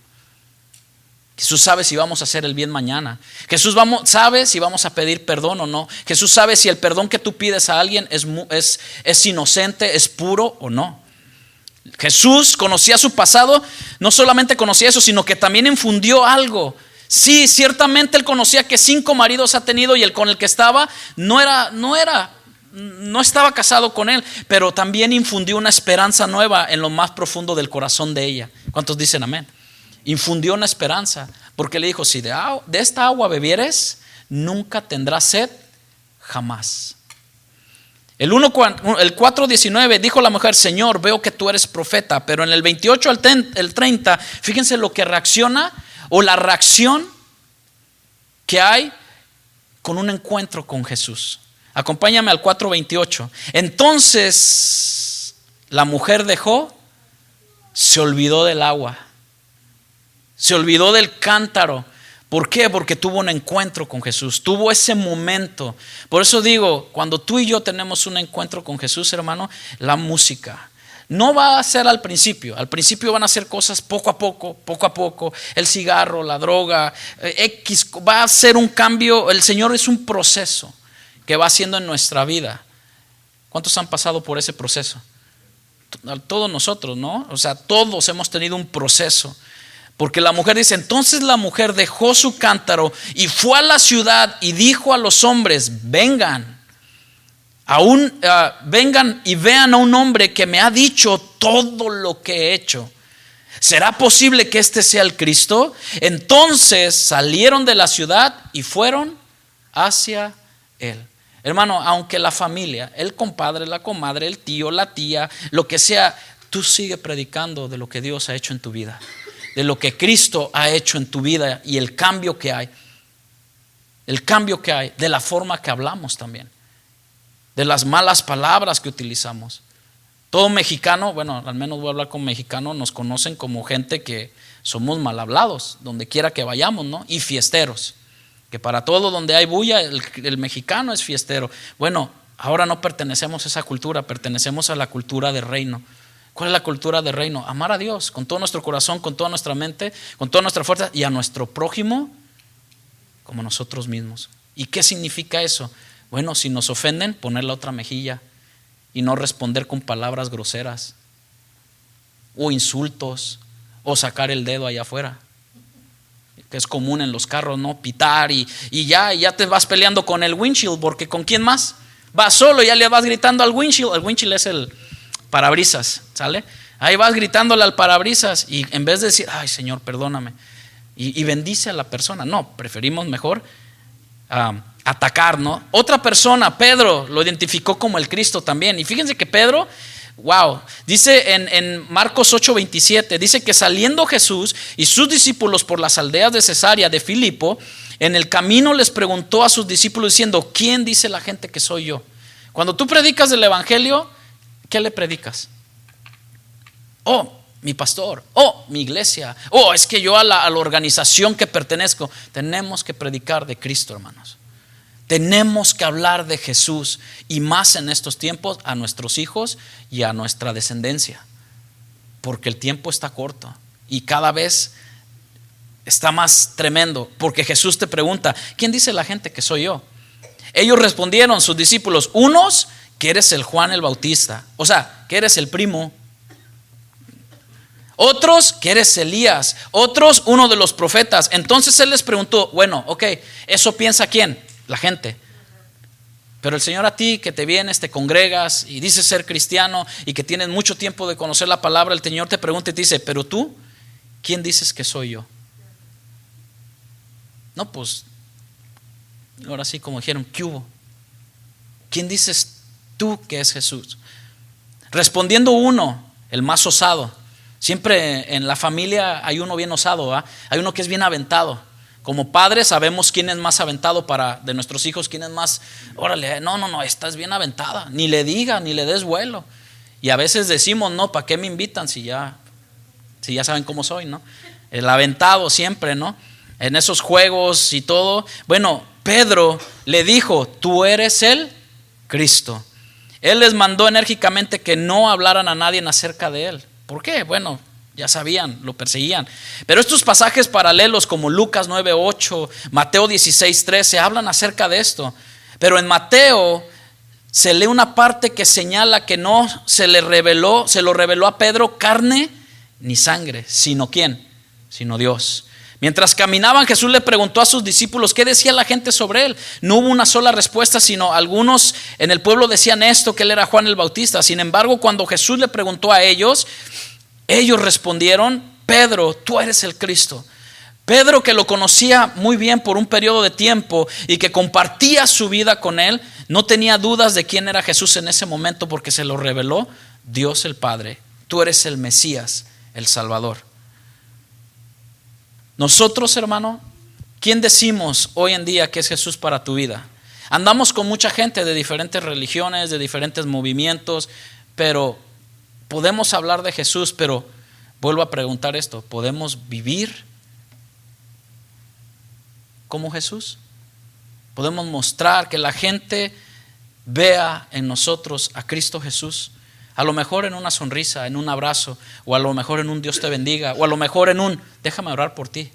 Jesús sabe si vamos a hacer el bien mañana. Jesús sabe si vamos a pedir perdón o no. Jesús sabe si el perdón que tú pides a alguien es inocente, es puro o no. Jesús conocía su pasado. No solamente conocía eso, sino que también infundió algo. Sí, ciertamente él conocía que 5 maridos ha tenido y el con el que estaba no estaba casado con él, pero también infundió una esperanza nueva en lo más profundo del corazón de ella. ¿Cuántos dicen amén? Infundió una esperanza, porque le dijo: si de esta agua bebieres, nunca tendrás sed jamás. El 4:19 dijo la mujer: Señor, veo que tú eres profeta. Pero en el 28 al 30, fíjense lo que reacciona, o la reacción que hay con un encuentro con Jesús. Acompáñame al 4:28. Entonces la mujer se olvidó del agua, se olvidó del cántaro. ¿Por qué? Porque tuvo un encuentro con Jesús, tuvo ese momento. Por eso digo, cuando tú y yo tenemos un encuentro con Jesús, hermano, la música no va a ser al principio van a ser cosas poco a poco, el cigarro, la droga, va a ser un cambio. El Señor es un proceso que va haciendo en nuestra vida. ¿Cuántos han pasado por ese proceso? Todos nosotros, ¿no? O sea, todos hemos tenido un proceso. Porque la mujer dice: entonces la mujer dejó su cántaro y fue a la ciudad y dijo a los hombres: vengan y vean a un hombre que me ha dicho todo lo que he hecho. ¿Será posible que este sea el Cristo? Entonces salieron de la ciudad y fueron hacia él. Hermano, aunque la familia, el compadre, la comadre, el tío, la tía, lo que sea, tú sigue predicando de lo que Dios ha hecho en tu vida, de lo que Cristo ha hecho en tu vida y el cambio que hay, de la forma que hablamos también, de las malas palabras que utilizamos. Todo mexicano, bueno, al menos voy a hablar con mexicanos, nos conocen como gente que somos mal hablados, donde quiera que vayamos, ¿no? Y fiesteros, que para todo donde hay bulla, el mexicano es fiestero. Bueno, ahora no pertenecemos a esa cultura, pertenecemos a la cultura del reino. ¿Cuál es la cultura del reino? Amar a Dios con todo nuestro corazón, con toda nuestra mente, con toda nuestra fuerza, y a nuestro prójimo como nosotros mismos. ¿Y qué significa eso? Bueno, si nos ofenden, poner la otra mejilla y no responder con palabras groseras o insultos o sacar el dedo allá afuera, que es común en los carros, ¿no? Pitar y ya te vas peleando con el windshield, porque ¿con quién más? Vas solo, ya le vas gritando al windshield. El windshield es el parabrisas, ¿sale? Ahí vas gritándole al parabrisas y en vez de decir: ay, Señor, perdóname, y bendice a la persona, no, preferimos mejor atacar, ¿no? Otra persona, Pedro, lo identificó como el Cristo también. Y fíjense que Pedro, Wow, dice en Marcos 8:27, dice que saliendo Jesús y sus discípulos por las aldeas de Cesarea de Filipo, en el camino les preguntó a sus discípulos diciendo: ¿quién dice la gente que soy yo? Cuando tú predicas el evangelio, ¿qué le predicas? Oh, mi pastor, oh, mi iglesia, oh, es que yo a la organización que pertenezco. Tenemos que predicar de Cristo, hermanos. Tenemos que hablar de Jesús, y más en estos tiempos, a nuestros hijos y a nuestra descendencia, porque el tiempo está corto y cada vez está más tremendo, porque Jesús te pregunta: ¿quién dice la gente que soy yo? Ellos respondieron, sus discípulos, unos que eres el Juan el Bautista, o sea, que eres el primo. Otros que eres Elías, otros uno de los profetas. Entonces él les preguntó: bueno, ok, ¿eso piensa quién? La gente. Pero el Señor, a ti que te vienes, te congregas y dices ser cristiano y que tienes mucho tiempo de conocer la palabra, el Señor te pregunta y te dice: pero tú, ¿quién dices que soy yo? No, pues ahora sí, como dijeron, ¿qué hubo? ¿Quién dices tú que es Jesús? Respondiendo uno, el más osado. Siempre en la familia hay uno bien osado, ¿va? Hay uno que es bien aventado. Como padres sabemos quién es más aventado de nuestros hijos, quién es más, órale, no, esta es bien aventada, ni le diga, ni le des vuelo. Y a veces decimos: no, ¿para qué me invitan si ya saben cómo soy, ¿no? El aventado siempre, ¿no? En esos juegos y todo. Bueno, Pedro le dijo: tú eres el Cristo. Él les mandó enérgicamente que no hablaran a nadie acerca de él. ¿Por qué? Bueno, ya sabían, lo perseguían. Pero estos pasajes paralelos como Lucas 9:8, Mateo 16:13 hablan acerca de esto. Pero en Mateo se lee una parte que señala que no se lo reveló a Pedro carne ni sangre, sino ¿quién? Sino Dios. Mientras caminaban, Jesús le preguntó a sus discípulos: ¿qué decía la gente sobre él? No hubo una sola respuesta, sino algunos en el pueblo decían esto, que él era Juan el Bautista. Sin embargo, cuando Jesús le preguntó a ellos respondieron: Pedro, tú eres el Cristo. Pedro, que lo conocía muy bien por un periodo de tiempo y que compartía su vida con él, no tenía dudas de quién era Jesús en ese momento, porque se lo reveló Dios el Padre. Tú eres el Mesías, el Salvador. Nosotros, hermano, ¿quién decimos hoy en día que es Jesús para tu vida? Andamos con mucha gente de diferentes religiones, de diferentes movimientos, pero podemos hablar de Jesús. Pero vuelvo a preguntar esto: ¿podemos vivir como Jesús? ¿Podemos mostrar que la gente vea en nosotros a Cristo Jesús? A lo mejor en una sonrisa, en un abrazo, o a lo mejor en un Dios te bendiga, o a lo mejor en un déjame orar por ti,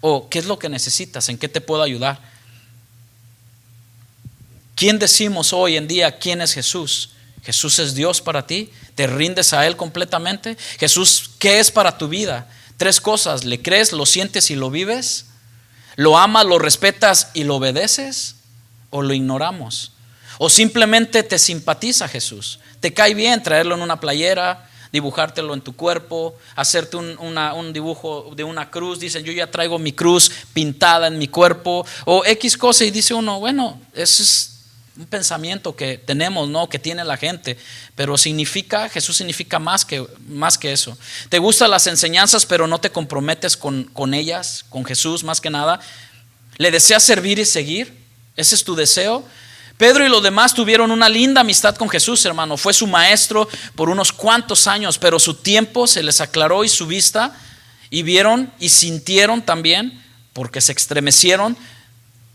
o ¿qué es lo que necesitas? ¿En qué te puedo ayudar? ¿Quién decimos hoy en día quién es Jesús? ¿Jesús es Dios para ti? ¿Te rindes a Él completamente? Jesús, ¿qué es para tu vida? 3 cosas: ¿le crees, lo sientes y lo vives? ¿Lo amas, lo respetas y lo obedeces? ¿O lo ignoramos? ¿O simplemente te simpatiza Jesús? ¿Te cae bien traerlo en una playera, dibujártelo en tu cuerpo, hacerte un dibujo de una cruz? Dicen: yo ya traigo mi cruz pintada en mi cuerpo, o X cosa, y dice uno: bueno, eso es un pensamiento que tenemos, ¿no? Que tiene la gente, pero Jesús significa más que eso. Te gustan las enseñanzas, pero no te comprometes con ellas, con Jesús más que nada. ¿Le deseas servir y seguir? ¿Ese es tu deseo? Pedro y los demás tuvieron una linda amistad con Jesús, hermano. Fue su maestro por unos cuantos años, pero su tiempo se les aclaró y su vista, y vieron y sintieron también, porque se estremecieron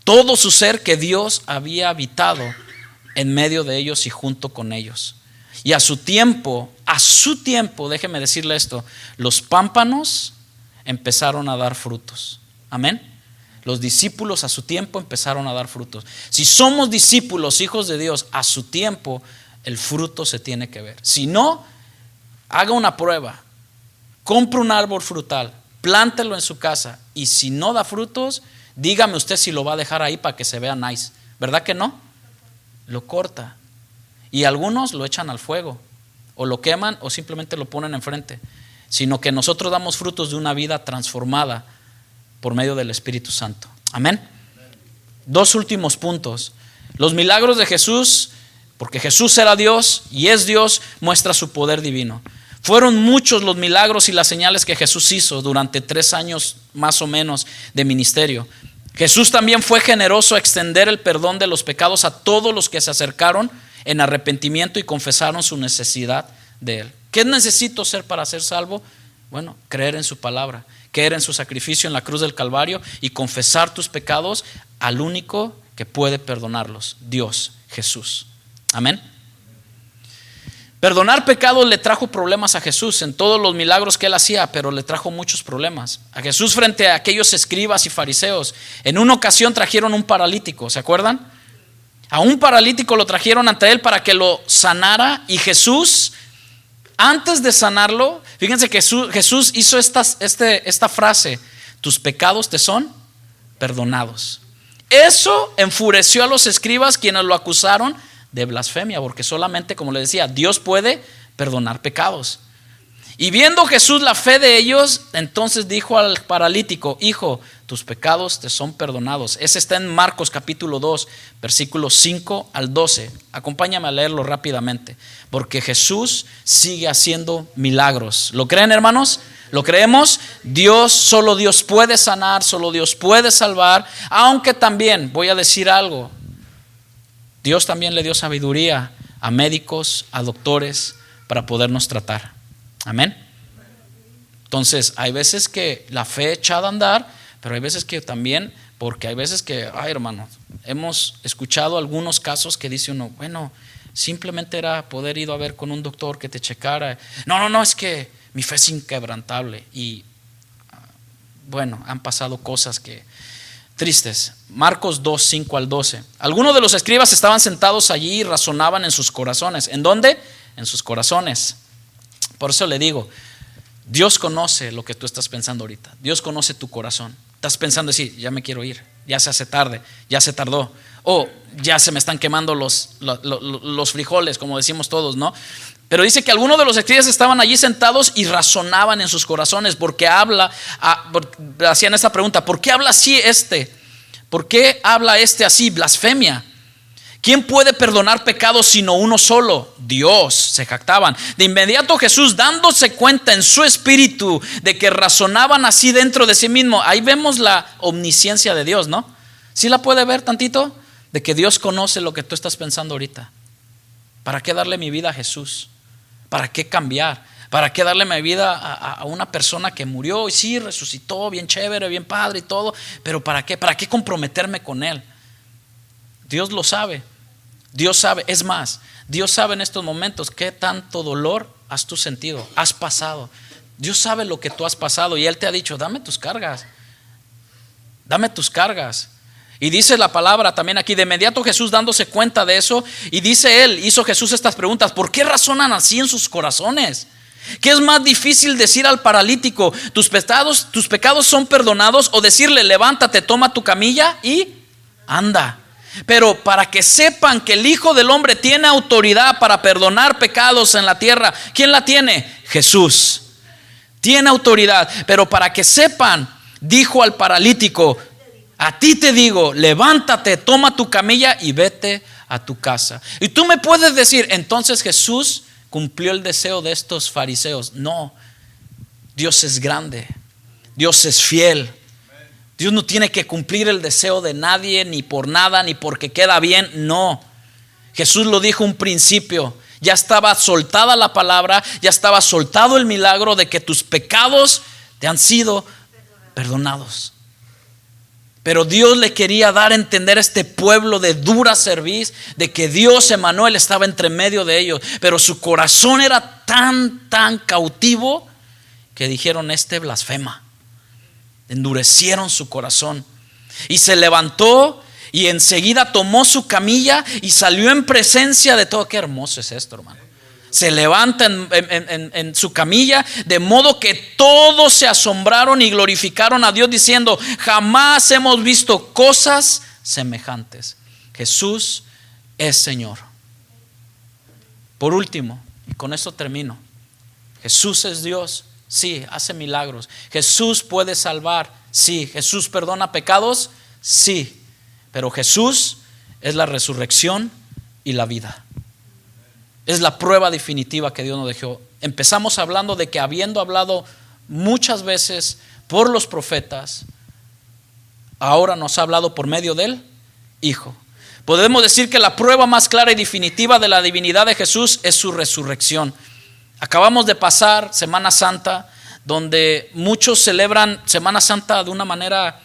todo su ser, que Dios había habitado en medio de ellos y junto con ellos. Y a su tiempo, déjeme decirle esto: los pámpanos empezaron a dar frutos. Amén. Los discípulos a su tiempo empezaron a dar frutos. Si somos discípulos, hijos de Dios, a su tiempo el fruto se tiene que ver. Si no, haga una prueba, compre un árbol frutal, plántelo en su casa, y si no da frutos, dígame usted si lo va a dejar ahí para que se vea nice. ¿Verdad que no? Lo corta. Y algunos lo echan al fuego, o lo queman, o simplemente lo ponen enfrente. Sino que nosotros damos frutos de una vida transformada por medio del Espíritu Santo. Amén. 2 últimos puntos. Los milagros de Jesús Porque Jesús era Dios y es Dios, muestra su poder divino. Fueron muchos los milagros y las señales que Jesús hizo durante 3 años más o menos de ministerio. Jesús también fue generoso a extender el perdón de los pecados a todos los que se acercaron en arrepentimiento y confesaron su necesidad de Él. ¿Qué necesito ser para ser salvo? Bueno, creer en su palabra, creer en su sacrificio en la cruz del Calvario y confesar tus pecados al único que puede perdonarlos, Dios, Jesús. Amén. Perdonar pecados le trajo problemas a Jesús en todos los milagros que Él hacía, pero le trajo muchos problemas a Jesús frente a aquellos escribas y fariseos. En una ocasión trajeron un paralítico, ¿se acuerdan? A un paralítico lo trajeron ante Él para que lo sanara, y Jesús, antes de sanarlo, fíjense que Jesús hizo esta frase: tus pecados te son perdonados. Eso enfureció a los escribas, quienes lo acusaron de blasfemia, porque solamente, como le decía, Dios puede perdonar pecados. Y viendo Jesús la fe de ellos, entonces dijo al paralítico: hijo, tus pecados te son perdonados. Ese está en Marcos capítulo 2, versículos 5 al 12. Acompáñame a leerlo rápidamente, porque Jesús sigue haciendo milagros. ¿Lo creen, hermanos? ¿Lo creemos? Solo Dios puede sanar, solo Dios puede salvar. Aunque también, voy a decir algo, Dios también le dio sabiduría a médicos, a doctores, para podernos tratar. Amén. Entonces, hay veces que la fe echada a andar, pero hay veces que también, porque hay veces que, hermanos, hemos escuchado algunos casos que dice uno, bueno, simplemente era poder ir a ver con un doctor que te checara. No, es que mi fe es inquebrantable. Y bueno, han pasado cosas que tristes. Marcos 2, 5 al 12. Algunos de los escribas estaban sentados allí y razonaban en sus corazones. ¿En dónde? En sus corazones. Por eso le digo, Dios conoce lo que tú estás pensando ahorita. Dios conoce tu corazón. Estás pensando decir, ya me quiero ir, ya se hace tarde, ya se tardó, o ya se me están quemando los frijoles, como decimos todos, ¿no? Pero dice que algunos de los escribas estaban allí sentados y razonaban en sus corazones, porque hacían esta pregunta: ¿por qué habla así este? ¿Por qué habla este así? Blasfemia. ¿Quién puede perdonar pecados sino uno solo? Dios, se jactaban. De inmediato Jesús, dándose cuenta en su espíritu de que razonaban así dentro de sí mismo. Ahí vemos la omnisciencia de Dios, ¿no? ¿Sí la puede ver tantito? De que Dios conoce lo que tú estás pensando ahorita. ¿Para qué darle mi vida a Jesús? ¿Para qué cambiar? ¿Para qué darle mi vida a una persona que murió y sí resucitó, bien chévere, bien padre y todo? Pero ¿para qué? ¿Para qué comprometerme con Él? Dios lo sabe. Dios sabe. Es más, Dios sabe en estos momentos qué tanto dolor has tú sentido, has pasado. Dios sabe lo que tú has pasado y Él te ha dicho: dame tus cargas. Dame tus cargas. Y dice la palabra también aquí, de inmediato Jesús, dándose cuenta de eso, y dice Él, hizo Jesús estas preguntas: ¿por qué razonan así en sus corazones? ¿Qué es más difícil decir al paralítico: tus pecados son perdonados, o decirle: levántate, toma tu camilla y anda? Pero para que sepan que el Hijo del Hombre tiene autoridad para perdonar pecados en la tierra. ¿Quién la tiene? Jesús. Tiene autoridad. Pero para que sepan, dijo al paralítico: a ti te digo, levántate, toma tu camilla y vete a tu casa. Y tú me puedes decir, entonces Jesús cumplió el deseo de estos fariseos. No, Dios es grande, Dios es fiel. Dios no tiene que cumplir el deseo de nadie, ni por nada, ni porque queda bien. No, Jesús lo dijo un principio. Ya estaba soltada la palabra, ya estaba soltado el milagro de que tus pecados te han sido perdonados. Pero Dios le quería dar a entender a este pueblo de dura cerviz de que Dios, Emanuel, estaba entre medio de ellos. Pero su corazón era tan cautivo que dijeron: este blasfema. Endurecieron su corazón. Y se levantó y enseguida tomó su camilla y salió en presencia de todo. Qué hermoso es esto, hermano. Se levanta en su camilla, de modo que todos se asombraron y glorificaron a Dios, diciendo: jamás hemos visto cosas semejantes. Jesús es Señor. Por último, y con esto termino, Jesús es Dios. Sí, hace milagros. Jesús puede salvar. Sí. Jesús perdona pecados. Sí. Pero Jesús es la resurrección y la vida. es la prueba definitiva que Dios nos dejó. Empezamos hablando de que habiendo hablado muchas veces por los profetas, ahora nos ha hablado por medio del Hijo. Podemos decir que la prueba más clara y definitiva de la divinidad de Jesús es su resurrección. Acabamos de pasar Semana Santa, donde muchos celebran Semana Santa de una manera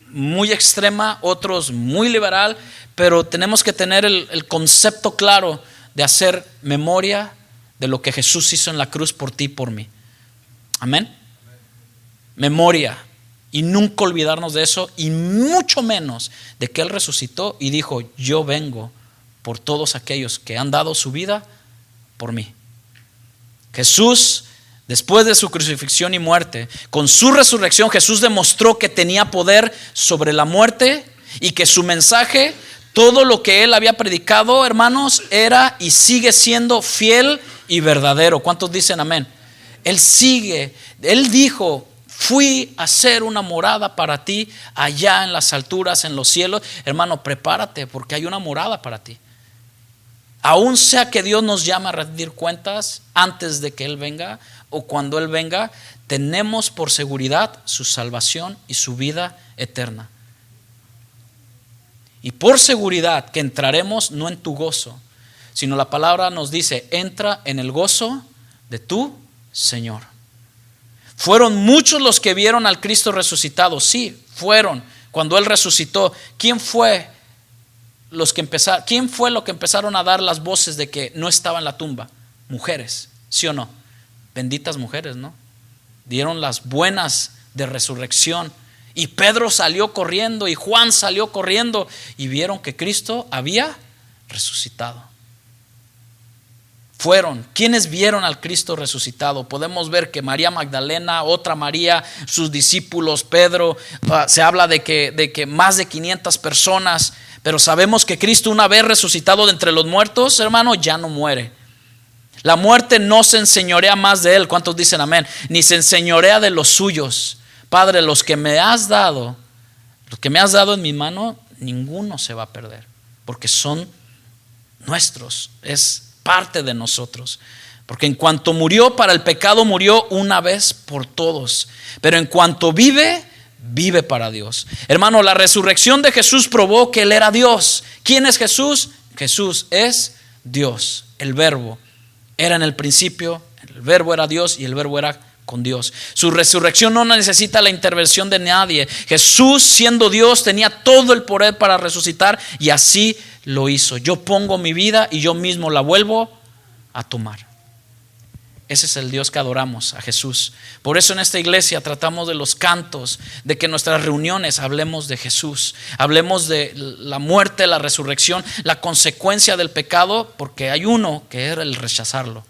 muy extrema, otros muy liberal, pero tenemos que tener el concepto claro de hacer memoria de lo que Jesús hizo en la cruz por ti y por mí. Amén. Memoria. Y nunca olvidarnos de eso, y mucho menos de que Él resucitó y dijo: yo vengo por todos aquellos que han dado su vida por mí. Jesús, después de su crucifixión y muerte, con su resurrección, Jesús demostró que tenía poder sobre la muerte y que su mensaje, todo lo que Él había predicado, hermanos, era y sigue siendo fiel y verdadero. ¿Cuántos dicen amén? Él dijo: fui a hacer una morada para ti allá en las alturas, en los cielos. Hermano, prepárate, porque hay una morada para ti. Aún sea que Dios nos llame a rendir cuentas antes de que Él venga o cuando Él venga, tenemos por seguridad su salvación y su vida eterna. Y por seguridad que entraremos no en tu gozo, sino la palabra nos dice: entra en el gozo de tu Señor. Fueron muchos los que vieron al Cristo resucitado. Sí, fueron. Cuando Él resucitó, ¿quién fue lo que empezaron a dar las voces de que no estaba en la tumba? Mujeres, ¿sí o no? Benditas mujeres, ¿no? Dieron las buenas de resurrección. Y Pedro salió corriendo y Juan salió corriendo y vieron que Cristo había resucitado. Fueron quienes vieron al Cristo resucitado. Podemos ver que María Magdalena, otra María, sus discípulos, Pedro, se habla de que más de 500 personas. Pero sabemos que Cristo, una vez resucitado de entre los muertos, hermano, ya no muere. La muerte no se enseñorea más de Él. ¿Cuántos dicen amén? Ni se enseñorea de los suyos. Padre, los que me has dado en mi mano, ninguno se va a perder, porque son nuestros, es parte de nosotros. Porque en cuanto murió para el pecado, murió una vez por todos, pero en cuanto vive para Dios. Hermano, la resurrección de Jesús probó que Él era Dios. ¿Quién es Jesús? Jesús es Dios. El Verbo era en el principio, el Verbo era Dios y el Verbo era con Dios. Su resurrección no necesita la intervención de nadie. Jesús, siendo Dios, tenía todo el poder para resucitar y así lo hizo. Yo pongo mi vida y yo mismo la vuelvo a tomar. Ese es el Dios que adoramos, a Jesús. Por eso en esta iglesia tratamos de los cantos, de que en nuestras reuniones hablemos de Jesús, hablemos de la muerte, la resurrección, la consecuencia del pecado, porque hay uno que era el rechazarlo,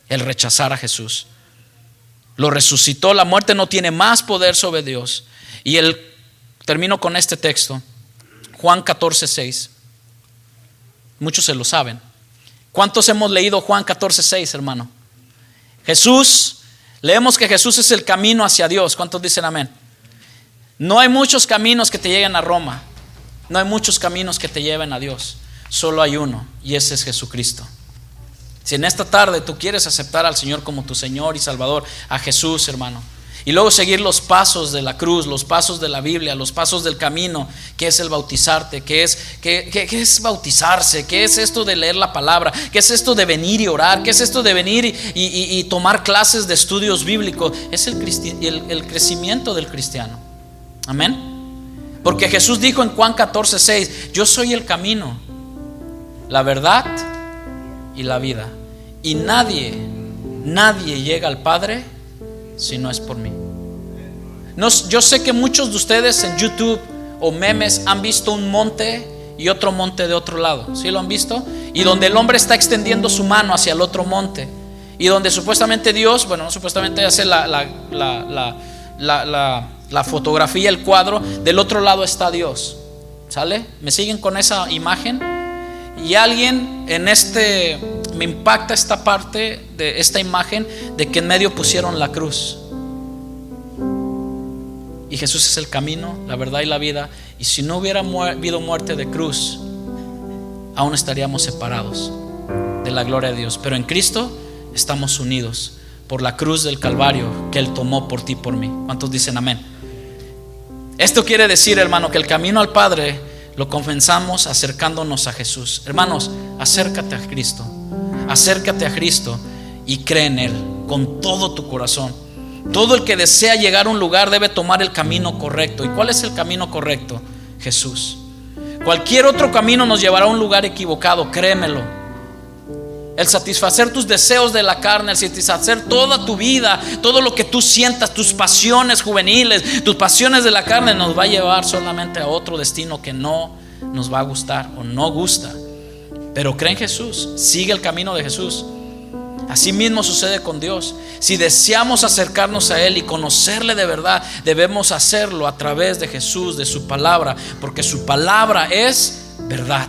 el rechazar a Jesús. Lo resucitó, la muerte no tiene más poder sobre Dios. Y termino con este texto, Juan 14:6. Muchos se lo saben. ¿Cuántos hemos leído Juan 14:6, hermano? Jesús, leemos que Jesús es el camino hacia Dios. ¿Cuántos dicen amén? No hay muchos caminos que te lleguen a Roma. No hay muchos caminos que te lleven a Dios. Solo hay uno, y ese es Jesucristo. Si en esta tarde tú quieres aceptar al Señor como tu Señor y Salvador, a Jesús, hermano, y luego seguir los pasos de la cruz, los pasos de la Biblia, los pasos del camino, que es el bautizarte, que es bautizarse, que es esto de leer la palabra, que es esto de venir y orar, que es esto de venir y tomar clases de estudios bíblicos, es el crecimiento del cristiano. Amén. Porque Jesús dijo en Juan 14:6: yo soy el camino, la verdad y la vida, y nadie llega al Padre si no es por mí. Yo sé que muchos de ustedes en YouTube o memes han visto un monte y otro monte de otro lado. ¿Sí lo han visto? Y donde el hombre está extendiendo su mano hacia el otro monte, y donde supuestamente Dios, bueno, no supuestamente, hace la fotografía, el cuadro. Del otro lado está Dios. ¿Sale? ¿Me siguen con esa imagen? Y alguien me impacta esta parte de esta imagen, de que en medio pusieron la cruz. Y Jesús es el camino, la verdad y la vida. Y si no hubiera habido muerte de cruz, aún estaríamos separados de la gloria de Dios. Pero en Cristo estamos unidos por la cruz del Calvario que Él tomó por ti y por mí. ¿Cuántos dicen amén? Esto quiere decir, hermano, que el camino al Padre lo comenzamos acercándonos a Jesús. Hermanos, acércate a Cristo. Acércate a Cristo y cree en Él con todo tu corazón. Todo el que desea llegar a un lugar debe tomar el camino correcto. ¿Y cuál es el camino correcto? Jesús. Cualquier otro camino nos llevará a un lugar equivocado, créemelo. El satisfacer tus deseos de la carne, el satisfacer toda tu vida, todo lo que tú sientas, tus pasiones juveniles, tus pasiones de la carne, nos va a llevar solamente a otro destino que no nos va a gustar o no gusta. Pero cree en Jesús, sigue el camino de Jesús. Así mismo sucede con Dios. Si deseamos acercarnos a Él y conocerle de verdad, debemos hacerlo a través de Jesús, de su palabra, porque su palabra es verdad.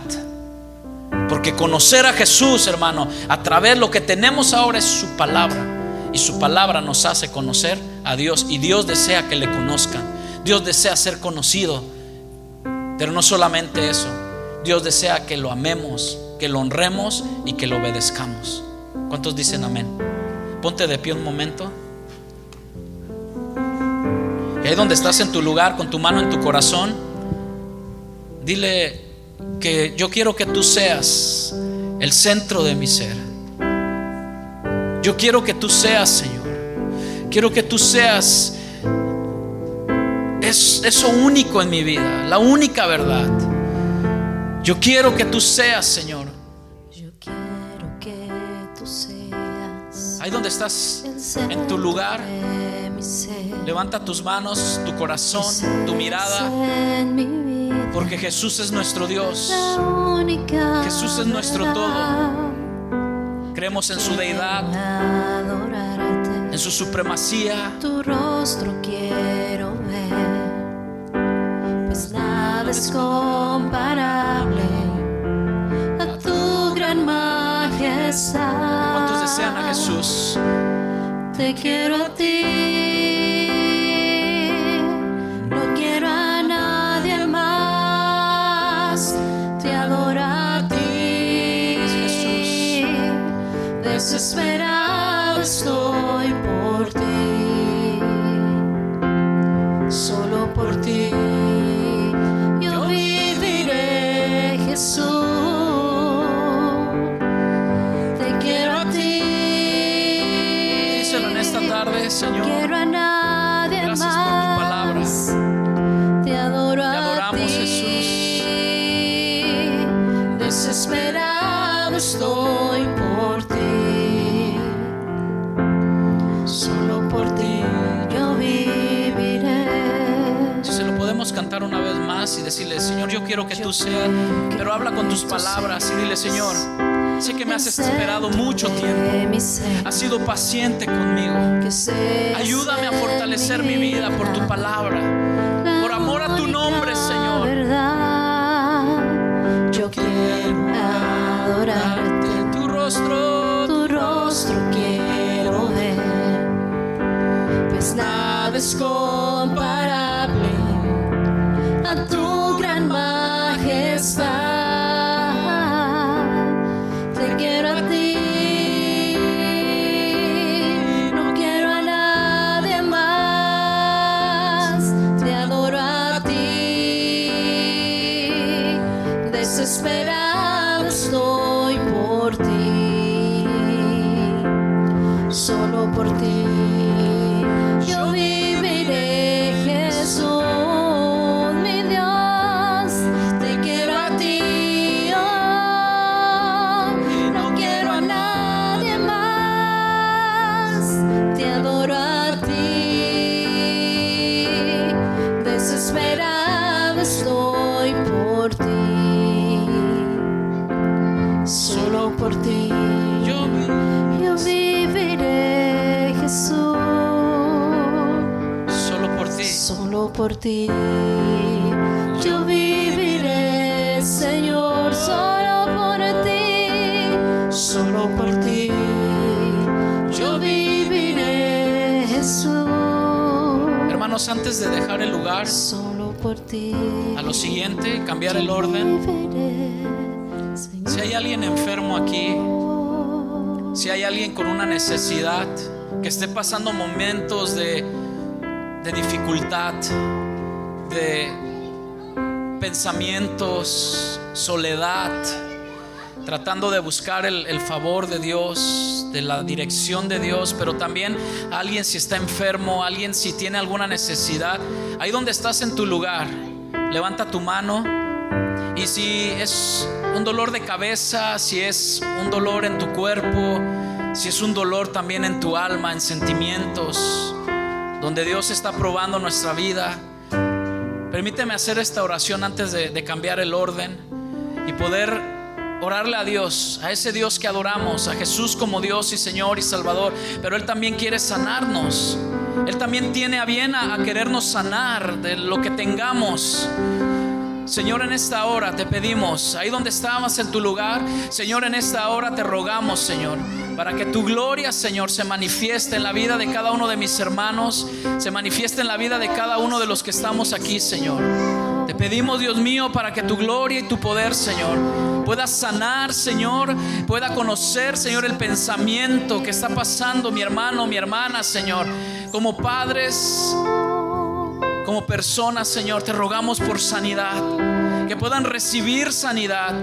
Porque conocer a Jesús, hermano, a través de lo que tenemos ahora es su palabra. Y su palabra nos hace conocer a Dios. Y Dios desea que le conozcan. Dios desea ser conocido. Pero no solamente eso, Dios desea que lo amemos, que lo honremos y que lo obedezcamos. ¿Cuántos dicen amén? Ponte de pie un momento. Y ahí donde estás en tu lugar, con tu mano en tu corazón, dile que yo quiero que tú seas el centro de mi ser. Yo quiero que tú seas, Señor. Quiero que tú seas eso único en mi vida, la única verdad. Yo quiero que tú seas, Señor. Yo quiero que tú seas ahí donde estás en tu lugar, levanta tus manos, tu corazón, tu mirada, porque Jesús es nuestro Dios. Jesús es nuestro todo. Creemos en su deidad, en su supremacía. Tu rostro quiero ver, pues nada es comparable a tu gran majestad. ¿Cuántos desean a Jesús? Te quiero a ti, no quiero a nadie más. Te adoro a ti, Jesús. Desesperado estoy por ti, solo por ti. Yo viviré, Jesús. Te quiero a ti. Díselo en esta tarde, Señor. No quiero a nadie Gracias más. por tu palabra. Te adoro. Te adoramos, a ti. Jesús. Desesperado estoy por ti, solo por ti yo viviré. Si se lo podemos cantar una vez más y decirle: Señor, yo quiero que tú seas, pero habla con tus palabras y dile: Señor, sé que me has esperado mucho tiempo, has sido paciente conmigo. Ayúdame a fortalecer mi vida por tu palabra, por amor a tu nombre, Señor. Yo quiero adorarte, tu rostro quiero ver, pues nada es comparable a tu gran majestad. Te quiero a ti, no quiero a nadie más. Te adoro a ti, desesperado estoy por ti, solo por ti yo viviré, Jesús, mi Dios. Te quiero a ti, oh, no quiero a nadie más. Te adoro a ti, desesperado estoy por ti, solo por ti yo viviré, Jesús. Solo por ti yo viviré, Señor. Solo por ti yo viviré, Jesús. Hermanos, antes de dejar el lugar, Solo por ti a lo siguiente, cambiar el orden. viviré, Si hay alguien enfermo aquí, Si hay alguien con una necesidad, que esté pasando momentos de dificultad, de pensamientos, soledad, tratando de buscar el favor de Dios, de la dirección de Dios, pero también alguien si está enfermo, alguien si tiene alguna necesidad, ahí donde estás en tu lugar, levanta tu mano. Y si es un dolor de cabeza, si es un dolor en tu cuerpo, si es un dolor también en tu alma, en sentimientos, donde Dios está probando nuestra vida, permíteme hacer esta oración antes de cambiar el orden y poder orarle a Dios, a ese Dios que adoramos, a Jesús como Dios y Señor y Salvador. Pero Él también quiere sanarnos. Él también tiene a bien a querernos sanar de lo que tengamos. Señor, en esta hora te pedimos, ahí donde estabas en tu lugar, Señor, en esta hora te rogamos, Señor, para que tu gloria, Señor, se manifieste en la vida de cada uno de mis hermanos, se manifieste en la vida de cada uno de los que estamos aquí, Señor. Te pedimos, Dios mío, para que tu gloria y tu poder, Señor, pueda sanar, Señor, pueda conocer, Señor, el pensamiento que está pasando mi hermano, mi hermana, Señor. Como padres, como personas, Señor, te rogamos por sanidad, que puedan recibir sanidad,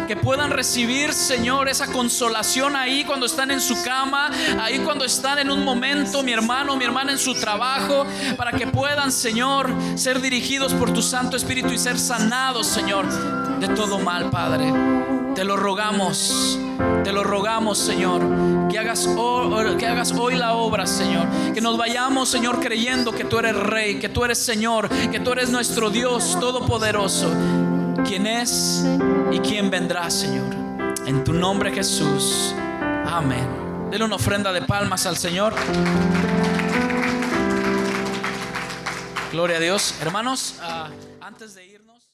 que puedan recibir, Señor, esa consolación ahí cuando están en su cama, ahí cuando están en un momento, mi hermano, mi hermana, en su trabajo, para que puedan, Señor, ser dirigidos por tu Santo Espíritu y ser sanados, Señor, de todo mal, Padre. Te lo rogamos, Señor, que hagas hoy la obra, Señor, que nos vayamos, Señor, creyendo que tú eres Rey, que tú eres Señor, que tú eres nuestro Dios Todopoderoso, quien es y quien vendrá, Señor. En tu nombre, Jesús. Amén. Denle una ofrenda de palmas al Señor. Gloria a Dios. Hermanos, antes de irnos.